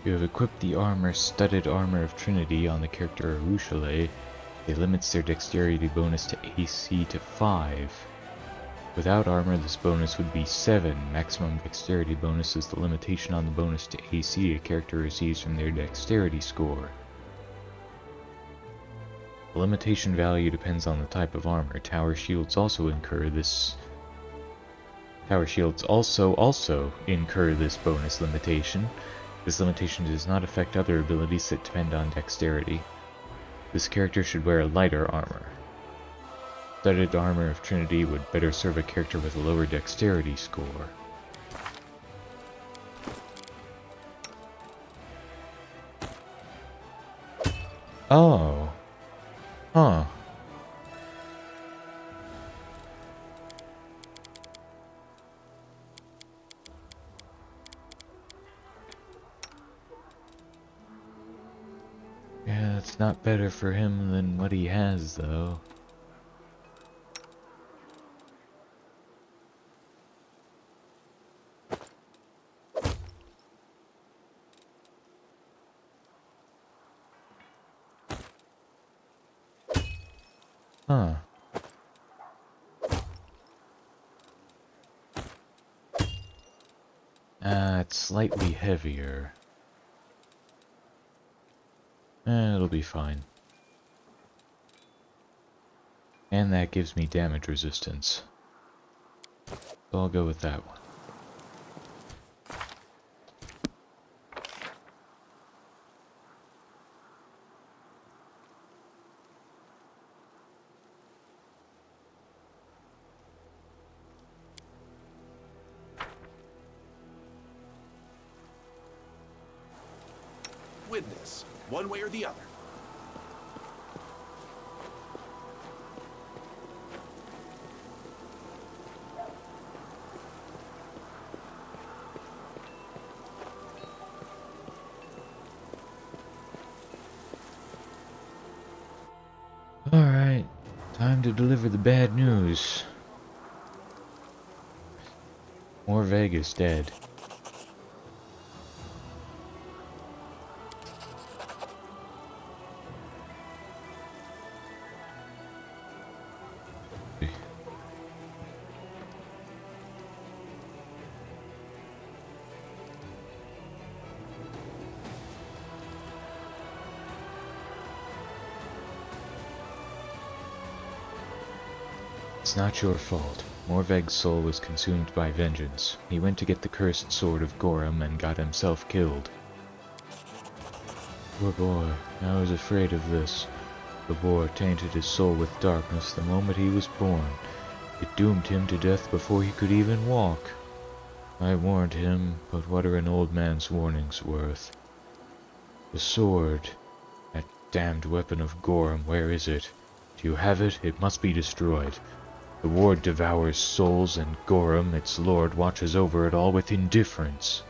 You have equipped the studded armor of Trinity on the character Arushale. It limits their dexterity bonus to AC to 5. Without armor, this bonus would be 7. Maximum dexterity bonus is the limitation on the bonus to AC a character receives from their dexterity score. The limitation value depends on the type of armor. Tower shields also incur this bonus limitation. This limitation does not affect other abilities that depend on dexterity. This character should wear lighter armor. Studded armor of Trinity would better serve a character with a lower dexterity score. Oh. Huh. Yeah, it's not better for him than what he has, though. Huh. It's slightly heavier. It'll be fine. And that gives me damage resistance. So I'll go with that one.
Witness, one way or the other.
Alright, time to deliver the bad news. Morveg is dead. It's not your fault. Morveg's soul was consumed by vengeance. He went to get the cursed sword of Gorum and got himself killed. Poor boy, I was afraid of this. The war tainted his soul with darkness the moment he was born. It doomed him to death before he could even walk. I warned him, but what are an old man's warnings worth? The sword, that damned weapon of Gorum, where is it? Do you have it? It must be destroyed. The war devours souls, and Gorum, its lord, watches over it all with indifference.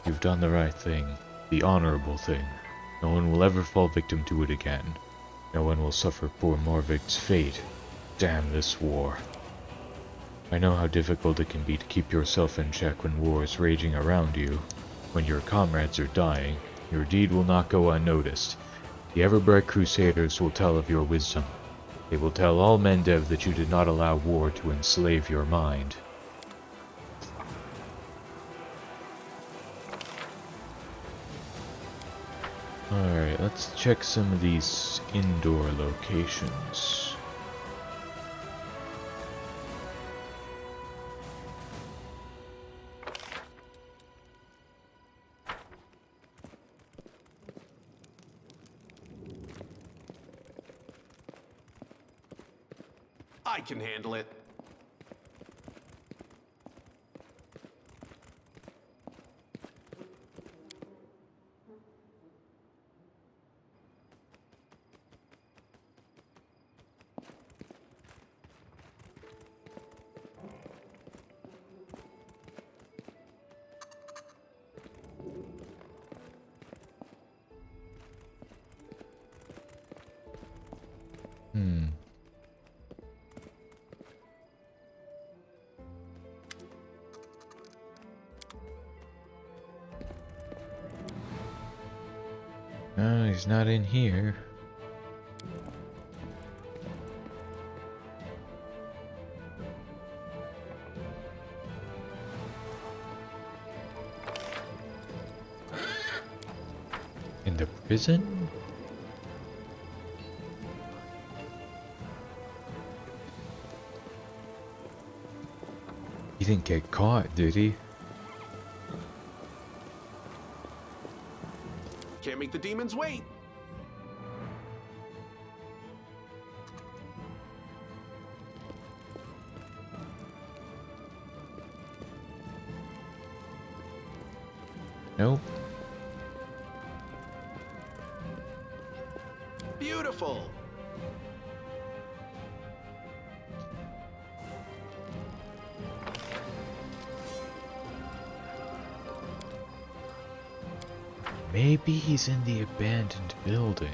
You've done the right thing, the honorable thing. No one will ever fall victim to it again. No one will suffer poor Morvig's fate. Damn this war. I know how difficult it can be to keep yourself in check when war is raging around you. When your comrades are dying, your deed will not go unnoticed. The ever-bright crusaders will tell of your wisdom. They will tell all Mendev that you did not allow war to enslave your mind. Alright, let's check some of these indoor locations.
I can handle it.
No, he's not in here. In the prison? He didn't get caught, did he?
Can't make the demons wait.
Nope.
Beautiful.
Maybe he's in the abandoned building.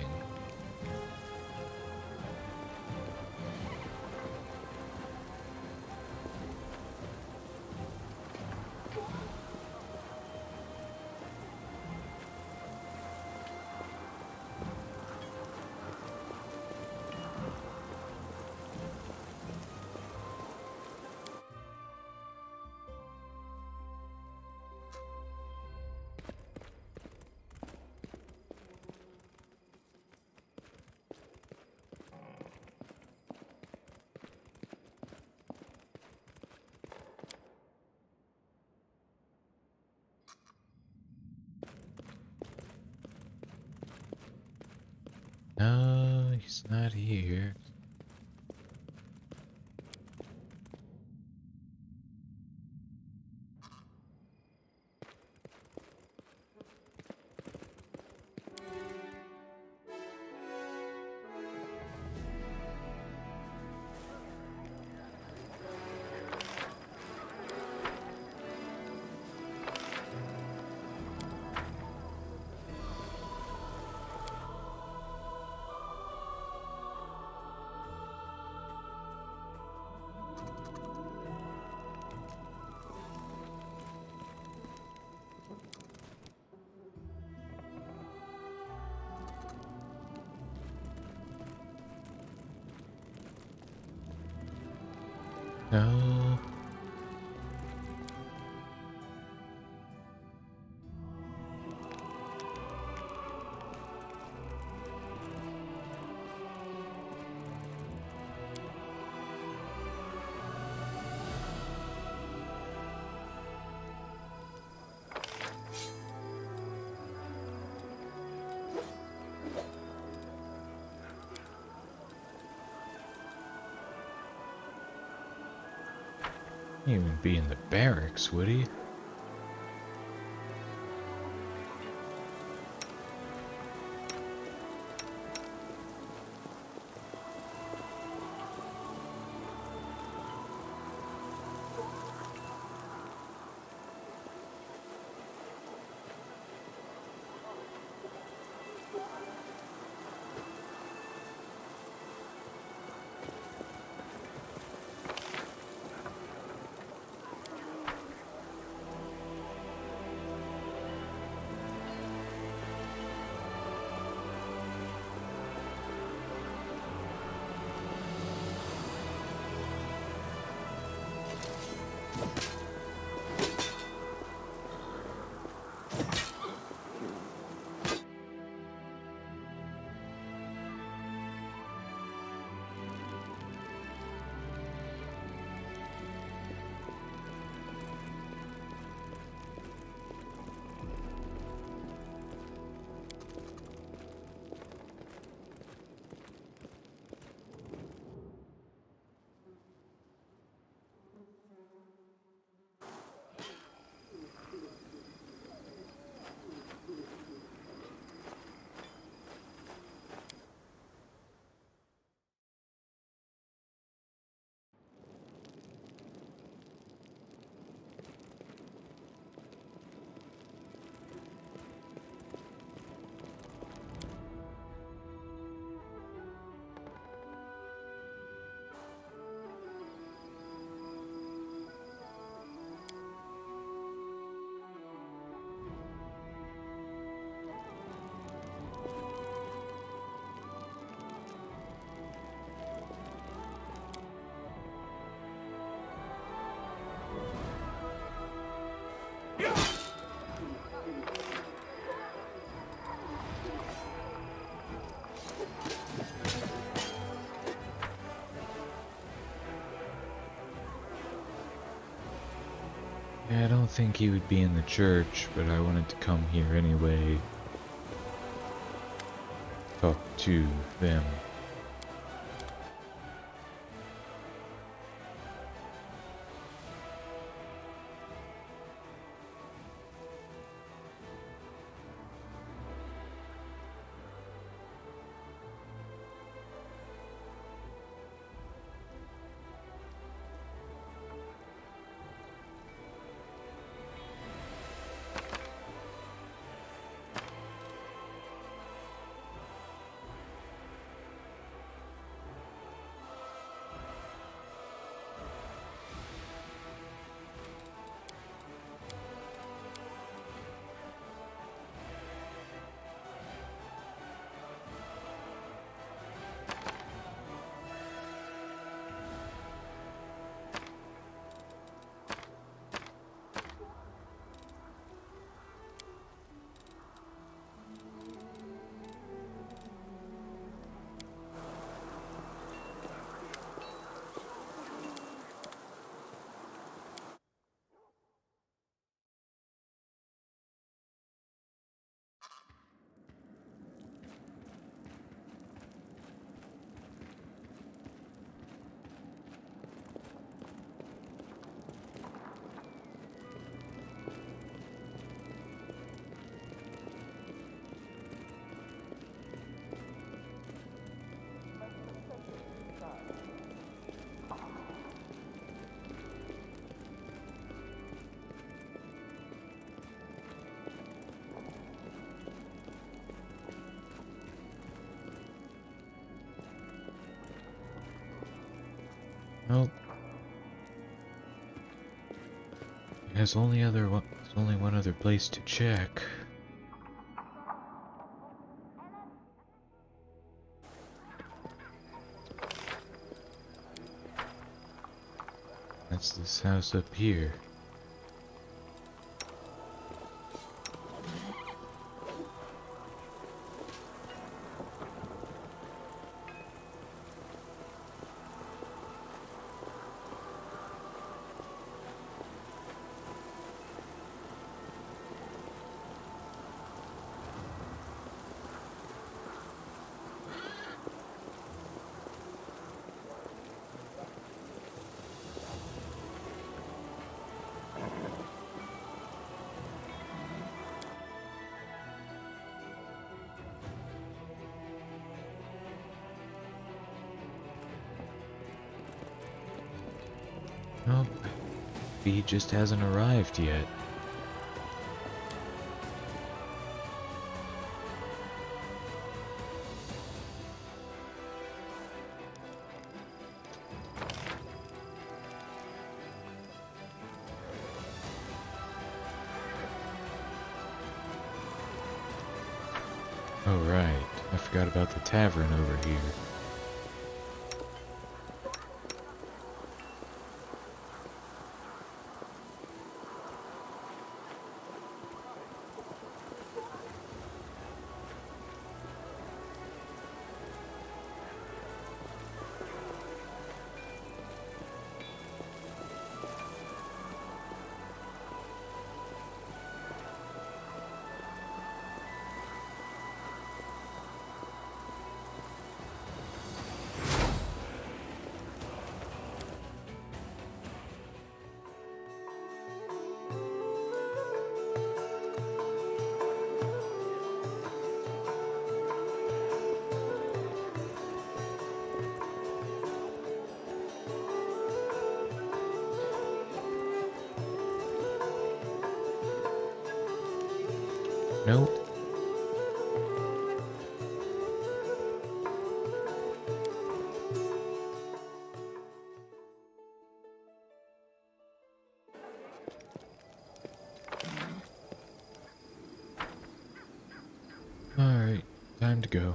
No, he's not here.
He wouldn't be in the barracks, would he? Yeah, I don't think he would be in the church, but I wanted to come here anyway. Talk to them. Well, there's only one other place to check. That's this house up here.
Nope. He just hasn't arrived yet. Oh right, I forgot about the tavern over here. Nope. Alright, time to go.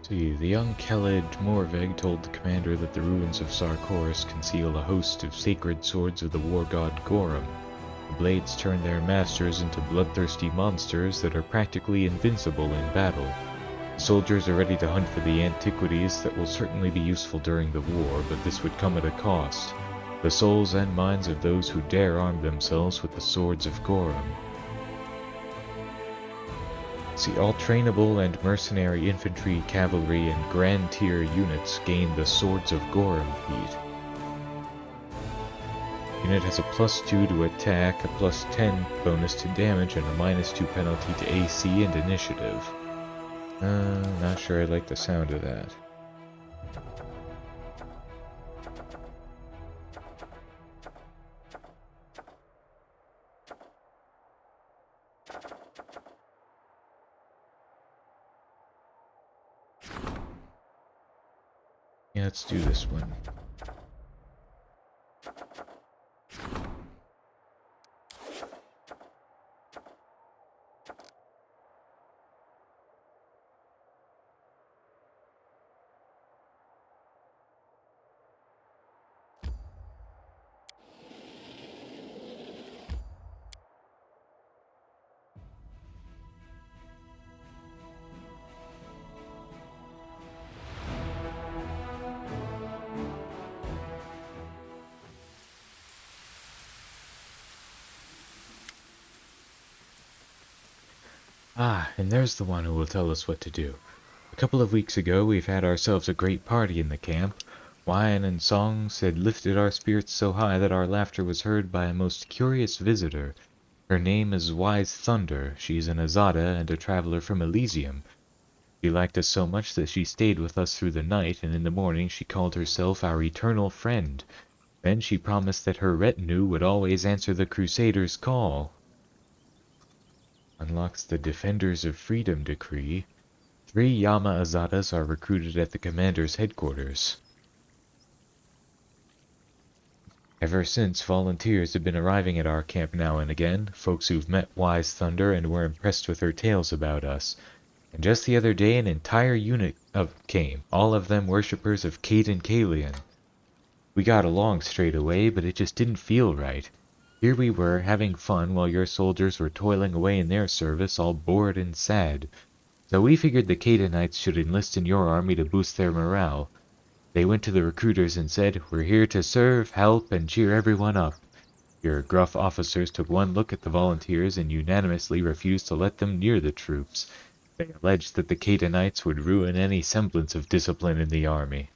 See, the young Khaled Morveg told the commander that the ruins of Sarkoris conceal a host of sacred swords of the war god Gorum. The blades turn their masters into bloodthirsty monsters that are practically invincible in battle. The soldiers are ready to hunt for the antiquities that will certainly be useful during the war, but this would come at a cost. The souls and minds of those who dare arm themselves with the swords of Gorum. See, all trainable and mercenary infantry, cavalry, and grand tier units gain the Swords of Gorum feat. Unit has a +2 to attack, a +10 bonus to damage, and a -2 penalty to AC and initiative. Not sure I like the sound of that. Yeah, let's do this one. Ah, and there's the one who will tell us what to do. A couple of weeks ago, we've had ourselves a great party in the camp. Wine and songs had lifted our spirits so high that our laughter was heard by a most curious visitor. Her name is Wise Thunder. She's an Azada and a traveler from Elysium. She liked us so much that she stayed with us through the night, and in the morning she called herself our eternal friend. Then she promised that her retinue would always answer the Crusader's call. Unlocks the Defenders of Freedom decree. 3 Yama Azadas are recruited at the commander's headquarters. Ever since, volunteers have been arriving at our camp now and again, folks who've met Wise Thunder and were impressed with her tales about us. And just the other day an entire unit came, all of them worshippers of Caden Kalian. We got along straight away, but it just didn't feel right. Here we were, having fun while your soldiers were toiling away in their service, all bored and sad. So we figured the Cadanites should enlist in your army to boost their morale. They went to the recruiters and said, "We're here to serve, help, and cheer everyone up." Your gruff officers took one look at the volunteers and unanimously refused to let them near the troops. They alleged that the Cadanites would ruin any semblance of discipline in the army.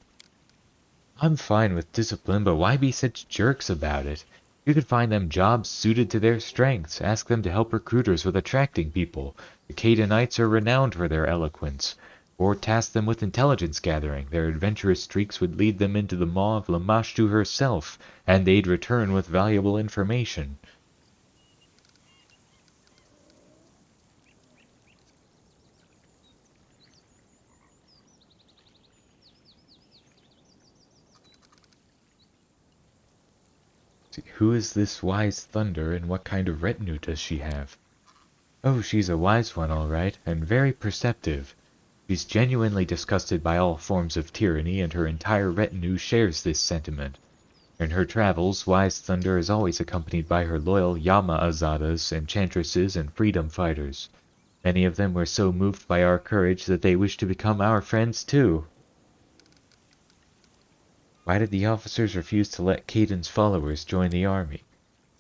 I'm fine with discipline, but why be such jerks about it? You could find them jobs suited to their strengths. Ask them to help recruiters with attracting people. The Cadanites are renowned for their eloquence. Or task them with intelligence gathering. Their adventurous streaks would lead them into the maw of Lamashtu herself, and they'd return with valuable information. Who is this Wise Thunder, and what kind of retinue does she have? Oh, she's a wise one, all right, and very perceptive. She's genuinely disgusted by all forms of tyranny, and her entire retinue shares this sentiment. In her travels, Wise Thunder is always accompanied by her loyal Yama Azadas, enchantresses, and freedom fighters. Many of them were so moved by our courage that they wished to become our friends too. Why did the officers refuse to let Caden's followers join the army?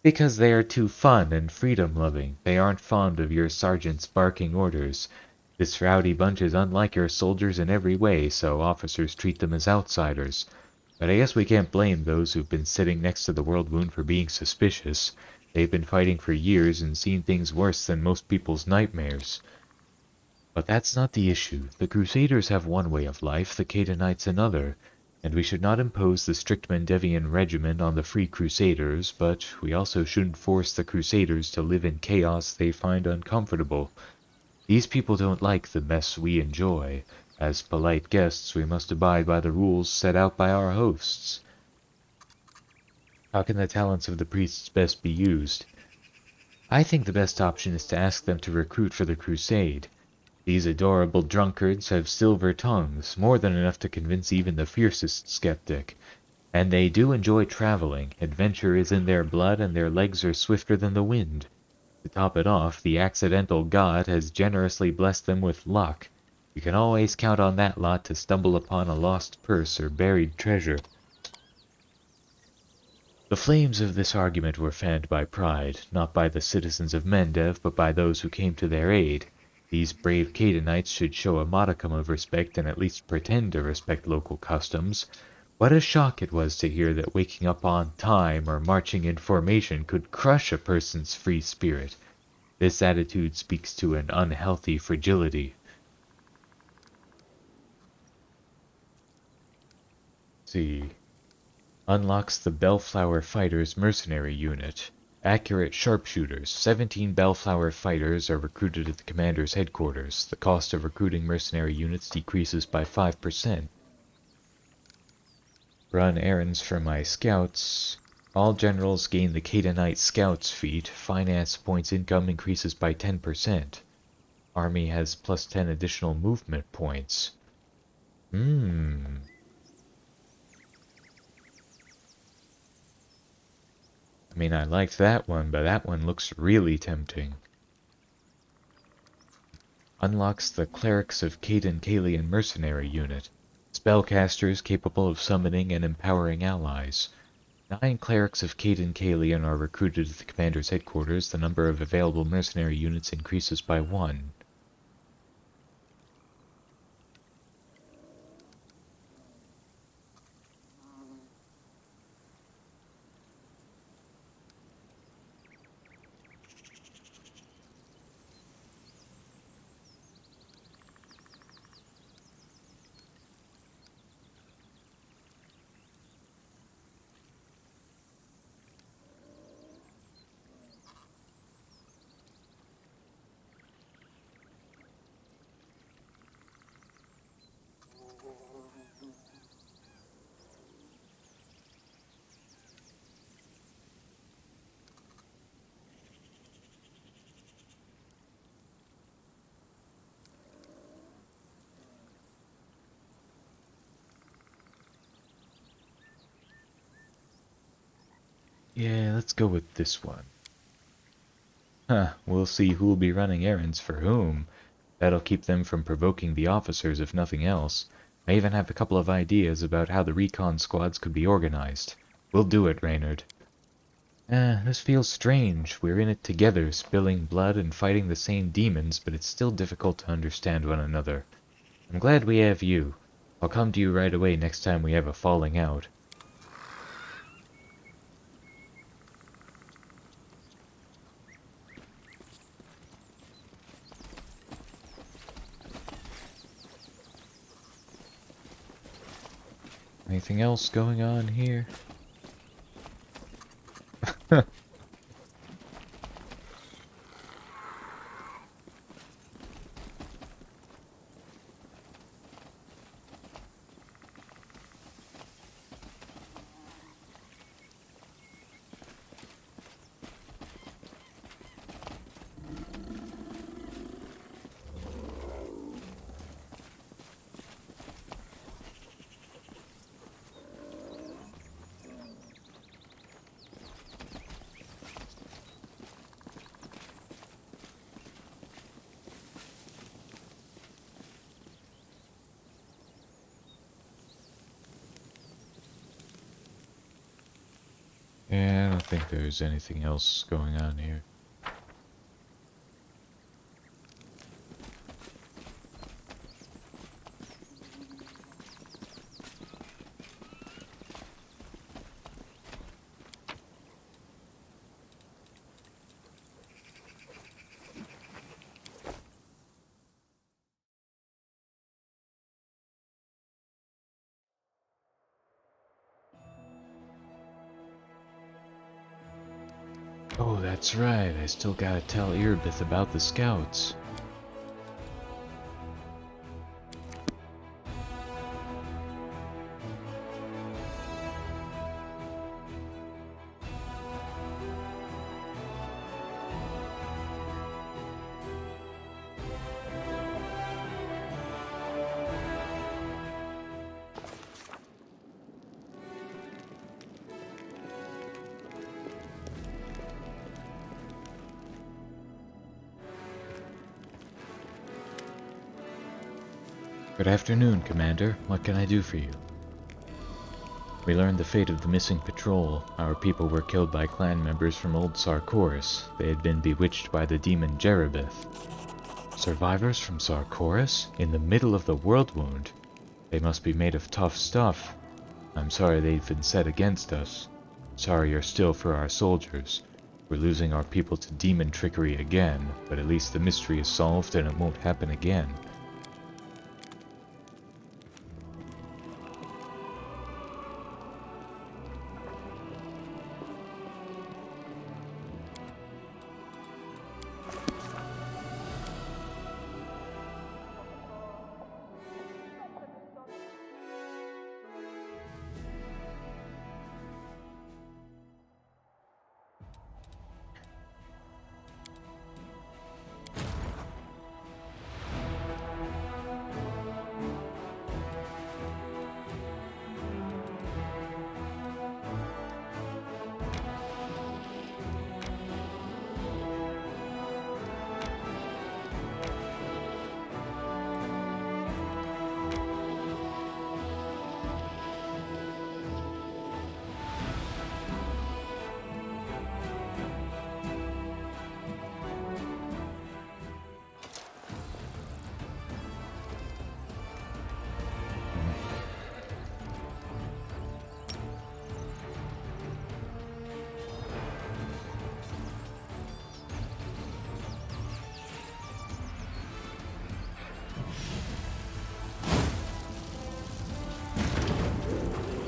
Because they are too fun and freedom-loving. They aren't fond of your sergeant's barking orders. This rowdy bunch is unlike your soldiers in every way, so officers treat them as outsiders. But I guess we can't blame those who've been sitting next to the World Wound for being suspicious. They've been fighting for years and seen things worse than most people's nightmares. But that's not the issue. The Crusaders have one way of life, the Cadanites another. And we should not impose the strict Mendevian regimen on the free Crusaders, but we also shouldn't force the Crusaders to live in chaos they find uncomfortable. These people don't like the mess we enjoy. As polite guests, we must abide by the rules set out by our hosts. How can the talents of the priests best be used? I think the best option is to ask them to recruit for the crusade. These adorable drunkards have silver tongues, more than enough to convince even the fiercest skeptic. And they do enjoy traveling. Adventure is in their blood, and their legs are swifter than the wind. To top it off, the accidental god has generously blessed them with luck. You can always count on that lot to stumble upon a lost purse or buried treasure. The flames of this argument were fanned by pride, not by the citizens of Mendev, but by those who came to their aid. These brave Cadanites should show a modicum of respect and at least pretend to respect local customs. What a shock it was to hear that waking up on time or marching in formation could crush a person's free spirit. This attitude speaks to an unhealthy fragility. See. Unlocks the Bellflower Fighters mercenary unit. Accurate sharpshooters. 17 Bellflower Fighters are recruited at the commander's headquarters. The cost of recruiting mercenary units decreases by 5%. Run errands for my scouts. All generals gain the Cadanite Scouts feat. Finance points income increases by 10%. Army has plus 10 additional movement points. I mean, I liked that one, but that one looks really tempting. Unlocks the Clerics of Caden Kalian mercenary unit. Spellcasters capable of summoning and empowering allies. 9 Clerics of Caden Kalian are recruited at the commander's headquarters. The number of available mercenary units increases by 1. Yeah, let's go with this one. Huh, we'll see who'll be running errands for whom. That'll keep them from provoking the officers if nothing else. I even have a couple of ideas about how the recon squads could be organized. We'll do it, Reynard. This feels strange. We're in it together, spilling blood and fighting the same demons, but it's still difficult to understand one another. I'm glad we have you. I'll come to you right away next time we have a falling out. Anything else going on here? Yeah, I don't think there's anything else going on here. Oh, that's right. I still gotta tell Irbith about the scouts. Good afternoon, Commander. What can I do for you? We learned the fate of the missing patrol. Our people were killed by clan members from Old Sarkoris. They had been bewitched by the demon Jerebeth. Survivors from Sarkoris? In the middle of the world wound? They must be made of tough stuff. I'm sorry they've been set against us. Sorrier still for our soldiers. We're losing our people to demon trickery again, but at least the mystery is solved and it won't happen again.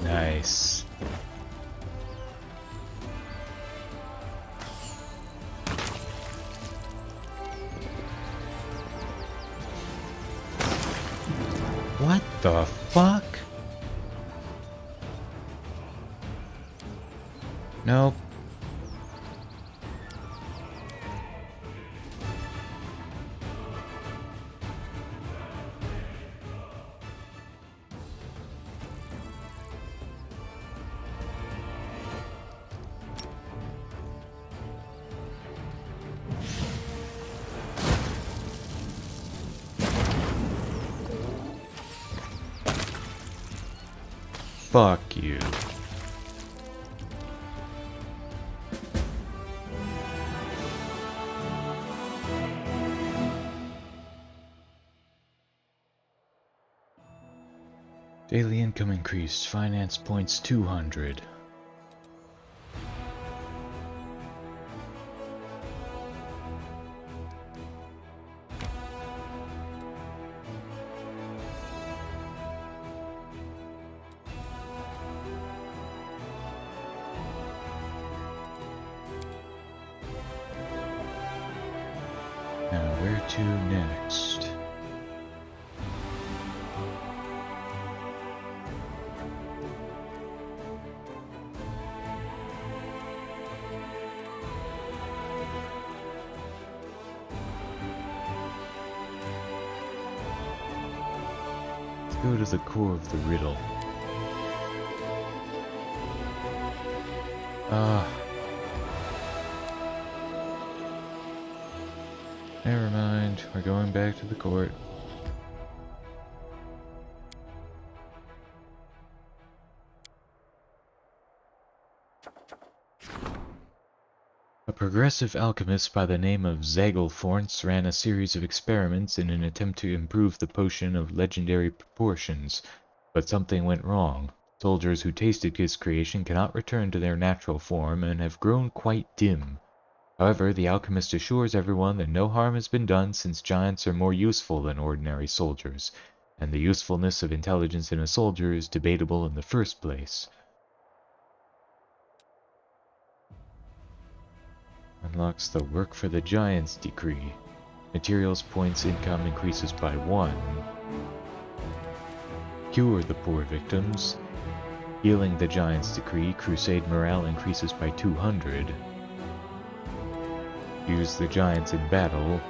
Nice. What the fuck? Nope.
Fuck you. Daily income increased. Finance points 200. Now, where to next? Let's go to the core of the riddle. Never mind, we're going back to the court. A progressive alchemist by the name of Zagelforntz ran a series of experiments in an attempt to improve the potion of legendary proportions, but something went wrong. Soldiers who tasted his creation cannot return to their natural form and have grown quite dim. However, the alchemist assures everyone that no harm has been done since giants are more useful than ordinary soldiers, and the usefulness of intelligence in a soldier is debatable in the first place. Unlocks the Work for the Giants decree. Materials points income increases by 1. Cure the poor victims. Healing the Giants decree. Crusade morale increases by 200. Use the Giants in battle.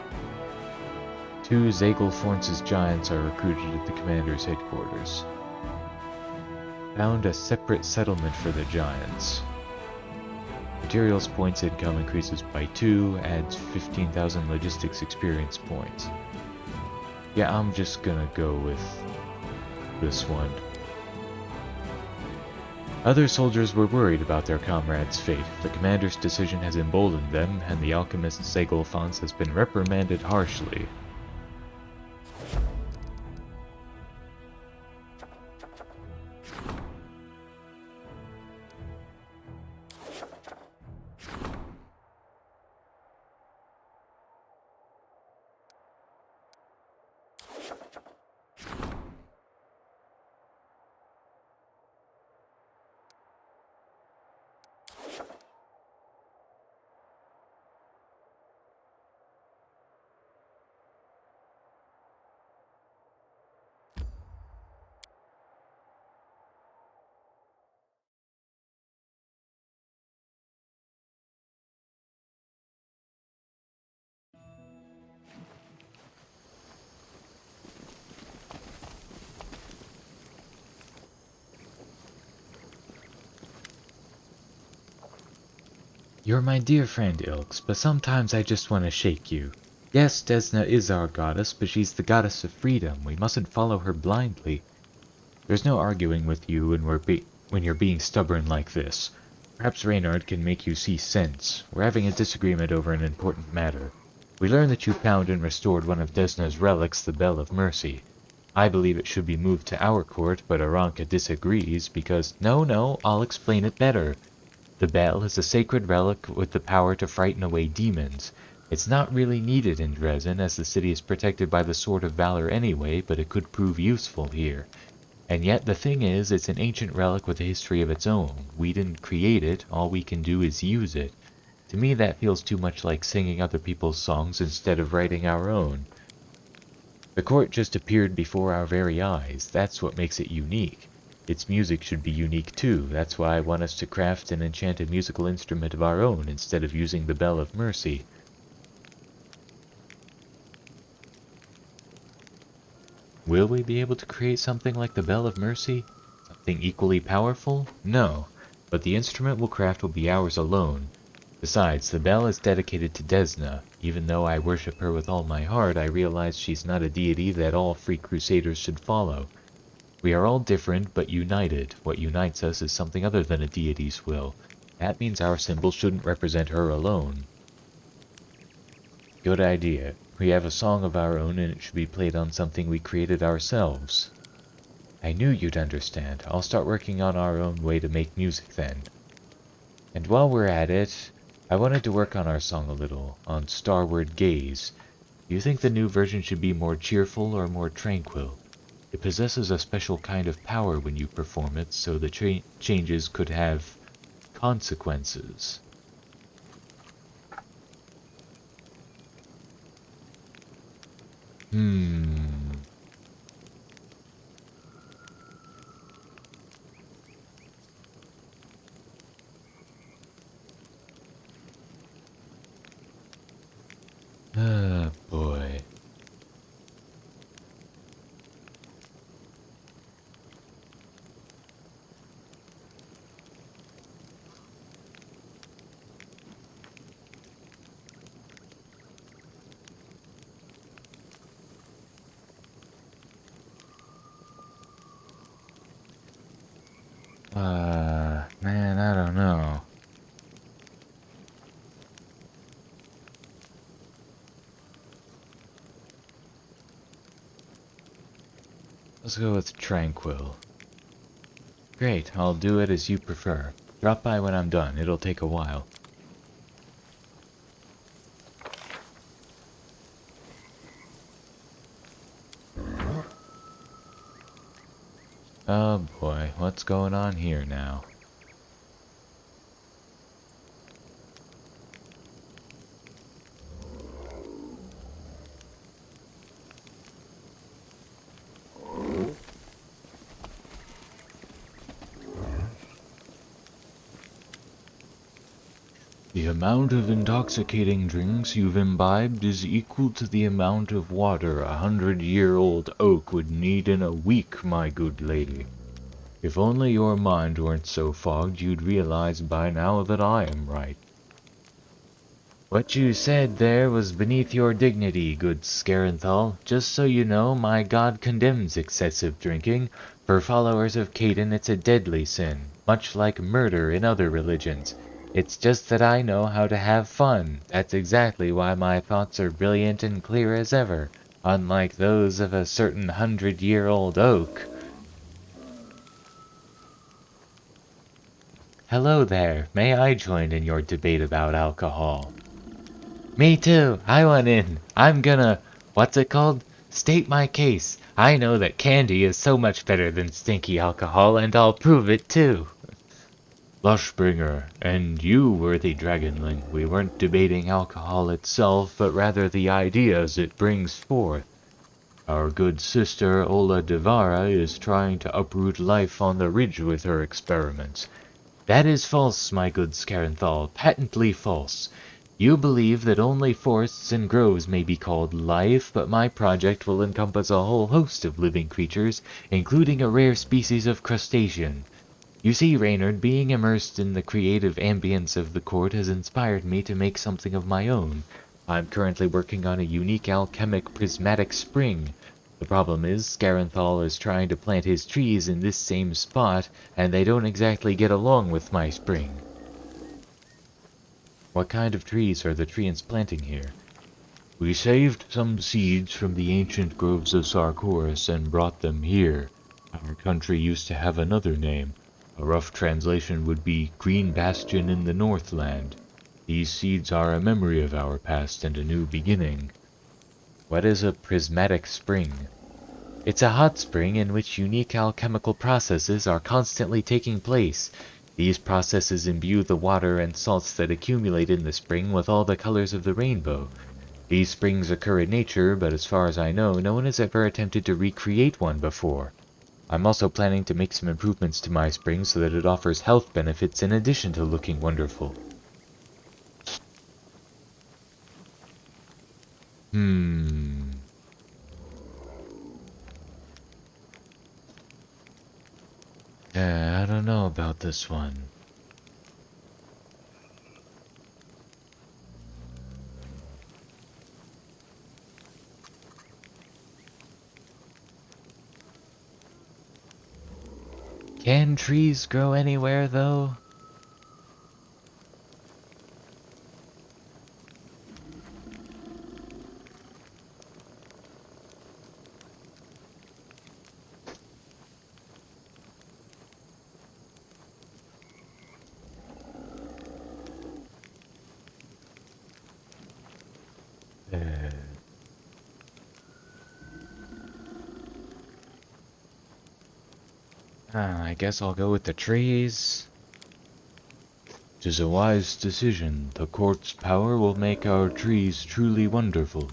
2 Zagelforntz's Giants are recruited at the commander's headquarters. Found a separate settlement for the Giants. Materials points income increases by 2, adds 15,000 logistics experience points. Yeah, I'm just gonna go with this one. Other soldiers were worried about their comrades' fate. The commander's decision has emboldened them, and the alchemist Zagelforntz has been reprimanded harshly. You're my dear friend, Ilks, but sometimes I just want to shake you. Yes, Desna is our goddess, but she's the goddess of freedom. We mustn't follow her blindly. There's no arguing with you when you're being stubborn like this. Perhaps Reynard can make you see sense. We're having a disagreement over an important matter. We learn that you found and restored one of Desna's relics, the Bell of Mercy. I believe it should be moved to our court, but Aranka disagrees because... No, I'll explain it better. The bell is a sacred relic with the power to frighten away demons. It's not really needed in Dresden, as the city is protected by the Sword of Valor anyway, but it could prove useful here. And yet the thing is, it's an ancient relic with a history of its own. We didn't create it, all we can do is use it. To me that feels too much like singing other people's songs instead of writing our own. The court just appeared before our very eyes, that's what makes it unique. Its music should be unique too, that's why I want us to craft an enchanted musical instrument of our own instead of using the Bell of Mercy. Will we be able to create something like the Bell of Mercy? Something equally powerful? No, but the instrument we'll craft will be ours alone. Besides, the bell is dedicated to Desna. Even though I worship her with all my heart, I realize she's not a deity that all free crusaders should follow.
We are all different, but united. What unites us is something other than a deity's will. That means our symbol shouldn't represent her alone. Good idea. We have a song of our own and it should be played on something we created ourselves. I knew you'd understand. I'll start working on our own way to make music then. And while we're at it, I wanted to work on our song a little, on Starward Gaze. Do you think the new version should be more cheerful or more tranquil? It possesses a special kind of power when you perform it, so the changes could have consequences. Ah, boy. Man, I don't know. Let's go with tranquil. Great, I'll do it as you prefer. Drop by when I'm done, it'll take a while. Oh boy, what's going on here now? The amount of intoxicating drinks you've imbibed is equal to the amount of water 100-year-old oak would need in a week, my good lady. If only your mind weren't so fogged, you'd realize by now that I am right. What you said there was beneath your dignity, good Scarenthal. Just so you know, my god condemns excessive drinking. For followers of Caden, it's a deadly sin, much like murder in other religions. It's just that I know how to have fun. That's exactly why my thoughts are brilliant and clear as ever, unlike those of a certain 100-year-old oak. Hello there, may I join in your debate about alcohol? Me too. I want in. I'm gonna, what's it called? State my case. I know that candy is so much better than stinky alcohol, and I'll prove it too. Lushbringer, and you, worthy dragonling, we weren't debating alcohol itself, but rather the ideas it brings forth. Our good sister Ola Devara is trying to uproot life on the ridge with her experiments. That is false, my good Scarenthal, patently false. You believe that only forests and groves may be called life, but my project will encompass a whole host of living creatures, including a rare species of crustacean. You see, Reynard, being immersed in the creative ambience of the court has inspired me to make something of my own. I'm currently working on a unique alchemic prismatic spring. The problem is, Scarenthal is trying to plant his trees in this same spot, and they don't exactly get along with my spring. What kind of trees are the treants planting here? We saved some seeds from the ancient groves of Sarkoris and brought them here. Our country used to have another name. A rough translation would be Green Bastion in the Northland. These seeds are a memory of our past and a new beginning. What is a prismatic spring? It's a hot spring in which unique alchemical processes are constantly taking place. These processes imbue the water and salts that accumulate in the spring with all the colors of the rainbow. These springs occur in nature, but as far as I know, no one has ever attempted to recreate one before. I'm also planning to make some improvements to my spring so that it offers health benefits in addition to looking wonderful. I don't know about this one. Can trees grow anywhere, though? I guess I'll go with the trees. 'Tis a wise decision. The court's power will make our trees truly wonderful.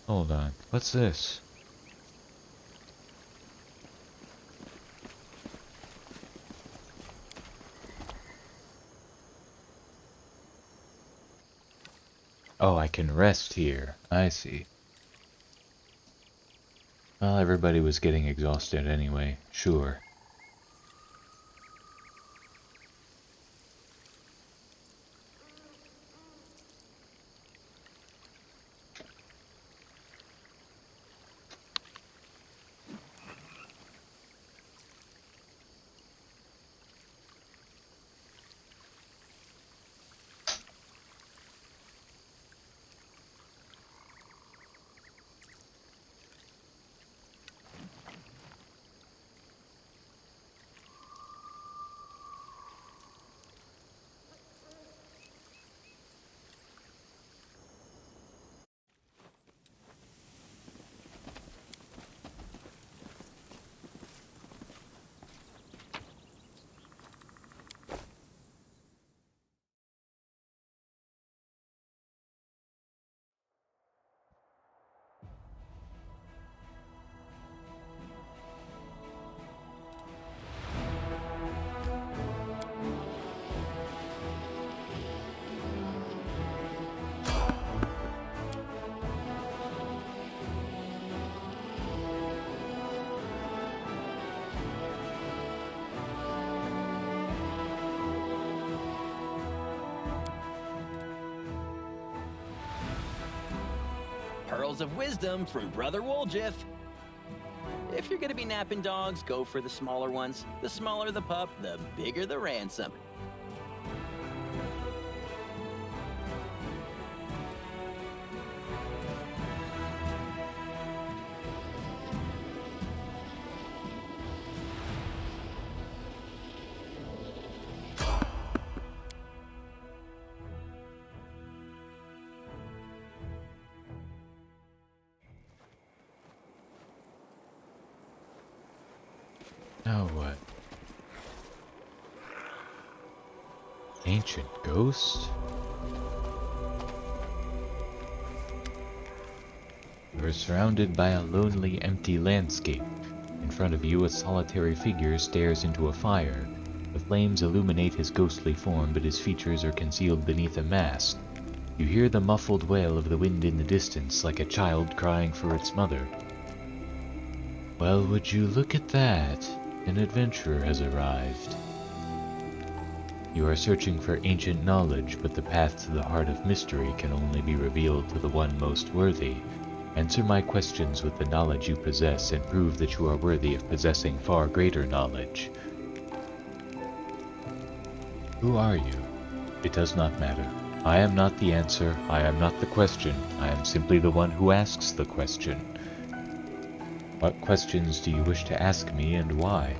Hold on, what's this? Oh, I can rest here. I see. Well, everybody was getting exhausted anyway. Sure.
Pearls of wisdom from Brother Woljif. If you're gonna be napping dogs, go for the smaller ones. The smaller the pup, the bigger the ransom.
Now what? Ancient ghost? You are surrounded by a lonely, empty landscape. In front of you, a solitary figure stares into a fire. The flames illuminate his ghostly form, but his features are concealed beneath a mask. You hear the muffled wail of the wind in the distance, like a child crying for its mother. Well, would you look at that? An adventurer has arrived. You are searching for ancient knowledge, but the path to the heart of mystery can only be revealed to the one most worthy. Answer my questions with the knowledge you possess and prove that you are worthy of possessing far greater knowledge. Who are you? It does not matter. I am not the answer, I am not the question, I am simply the one who asks the question. What questions do you wish to ask me and why?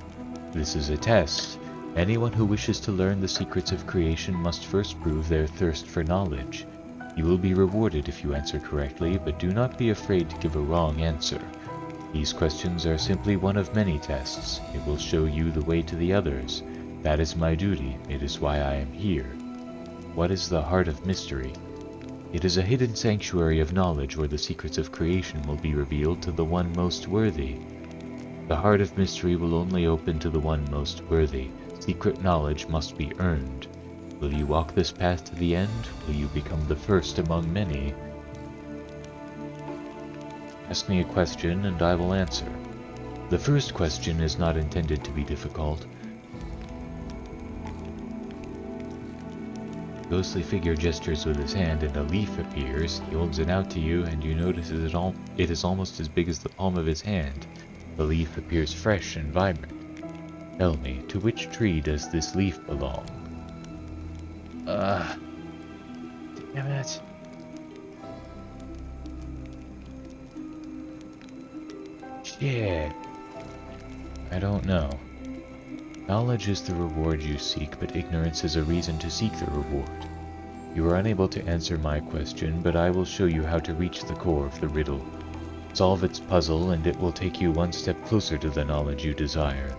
This is a test. Anyone who wishes to learn the secrets of creation must first prove their thirst for knowledge. You will be rewarded if you answer correctly, but do not be afraid to give a wrong answer. These questions are simply one of many tests. It will show you the way to the others. That is my duty. It is why I am here. What is the heart of mystery? It is a hidden sanctuary of knowledge where the secrets of creation will be revealed to the one most worthy. The heart of mystery will only open to the one most worthy. Secret knowledge must be earned. Will you walk this path to the end? Will you become the first among many? Ask me a question and I will answer. The first question is not intended to be difficult. The ghostly figure gestures with his hand and a leaf appears. He holds it out to you and you notice it is almost as big as the palm of his hand. The leaf appears fresh and vibrant. Tell me, to which tree does this leaf belong? Damn it. Shit. I don't know. Knowledge is the reward you seek, but ignorance is a reason to seek the reward. You are unable to answer my question, but I will show you how to reach the core of the riddle. Solve its puzzle, and it will take you one step closer to the knowledge you desire.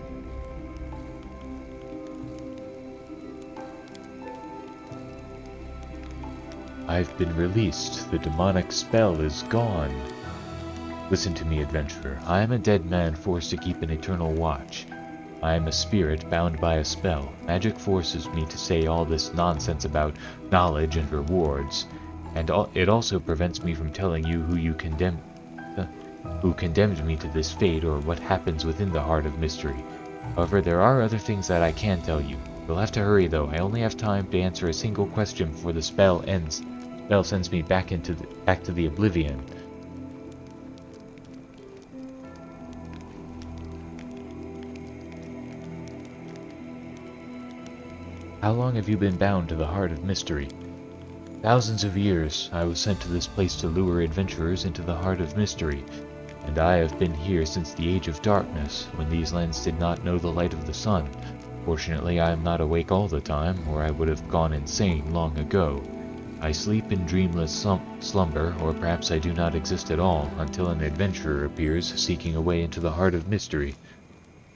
I've been released. The demonic spell is gone. Listen to me, adventurer. I am a dead man forced to keep an eternal watch. I am a spirit bound by a spell. Magic forces me to say all this nonsense about knowledge and rewards, and it also prevents me from telling you who condemned me to this fate or what happens within the Heart of Mystery. However, there are other things that I can tell you. You'll have to hurry though. I only have time to answer a single question before the spell ends. The spell sends me back to the oblivion. How long have you been bound to the Heart of Mystery? Thousands of years. I was sent to this place to lure adventurers into the Heart of Mystery, and I have been here since the Age of Darkness, when these lands did not know the light of the sun. Fortunately, I am not awake all the time, or I would have gone insane long ago. I sleep in dreamless slumber, or perhaps I do not exist at all, until an adventurer appears seeking a way into the Heart of Mystery.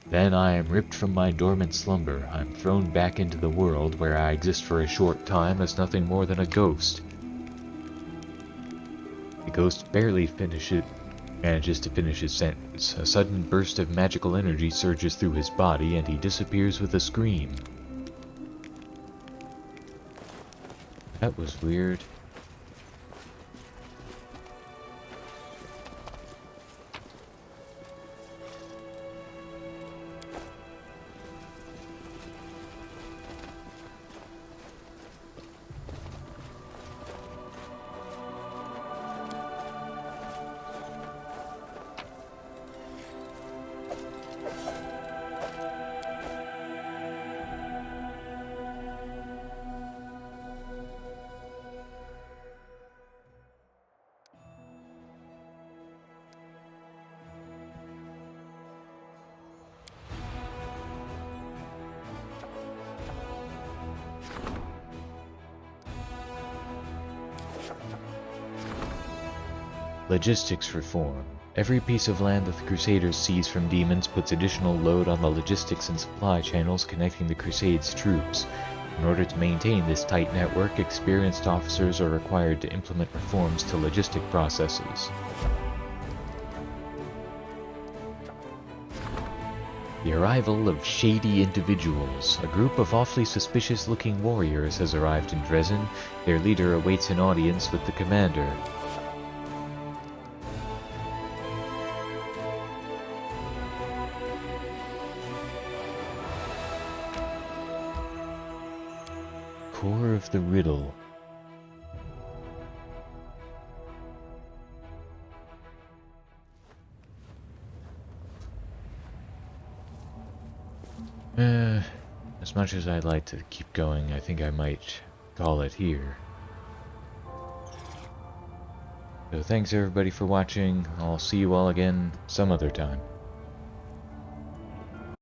Then I am ripped from my dormant slumber. I'm thrown back into the world, where I exist for a short time as nothing more than a ghost. The ghost barely manages to finish his sentence. A sudden burst of magical energy surges through his body, and he disappears with a scream. That was weird. Logistics reform. Every piece of land that the Crusaders seize from demons puts additional load on the logistics and supply channels connecting the Crusade's troops. In order to maintain this tight network, experienced officers are required to implement reforms to logistic processes. The arrival of shady individuals. A group of awfully suspicious-looking warriors has arrived in Dresden. Their leader awaits an audience with the commander. Core of the riddle. As much as I'd like to keep going, I think I might call it here. So thanks everybody for watching. I'll see you all again some other time.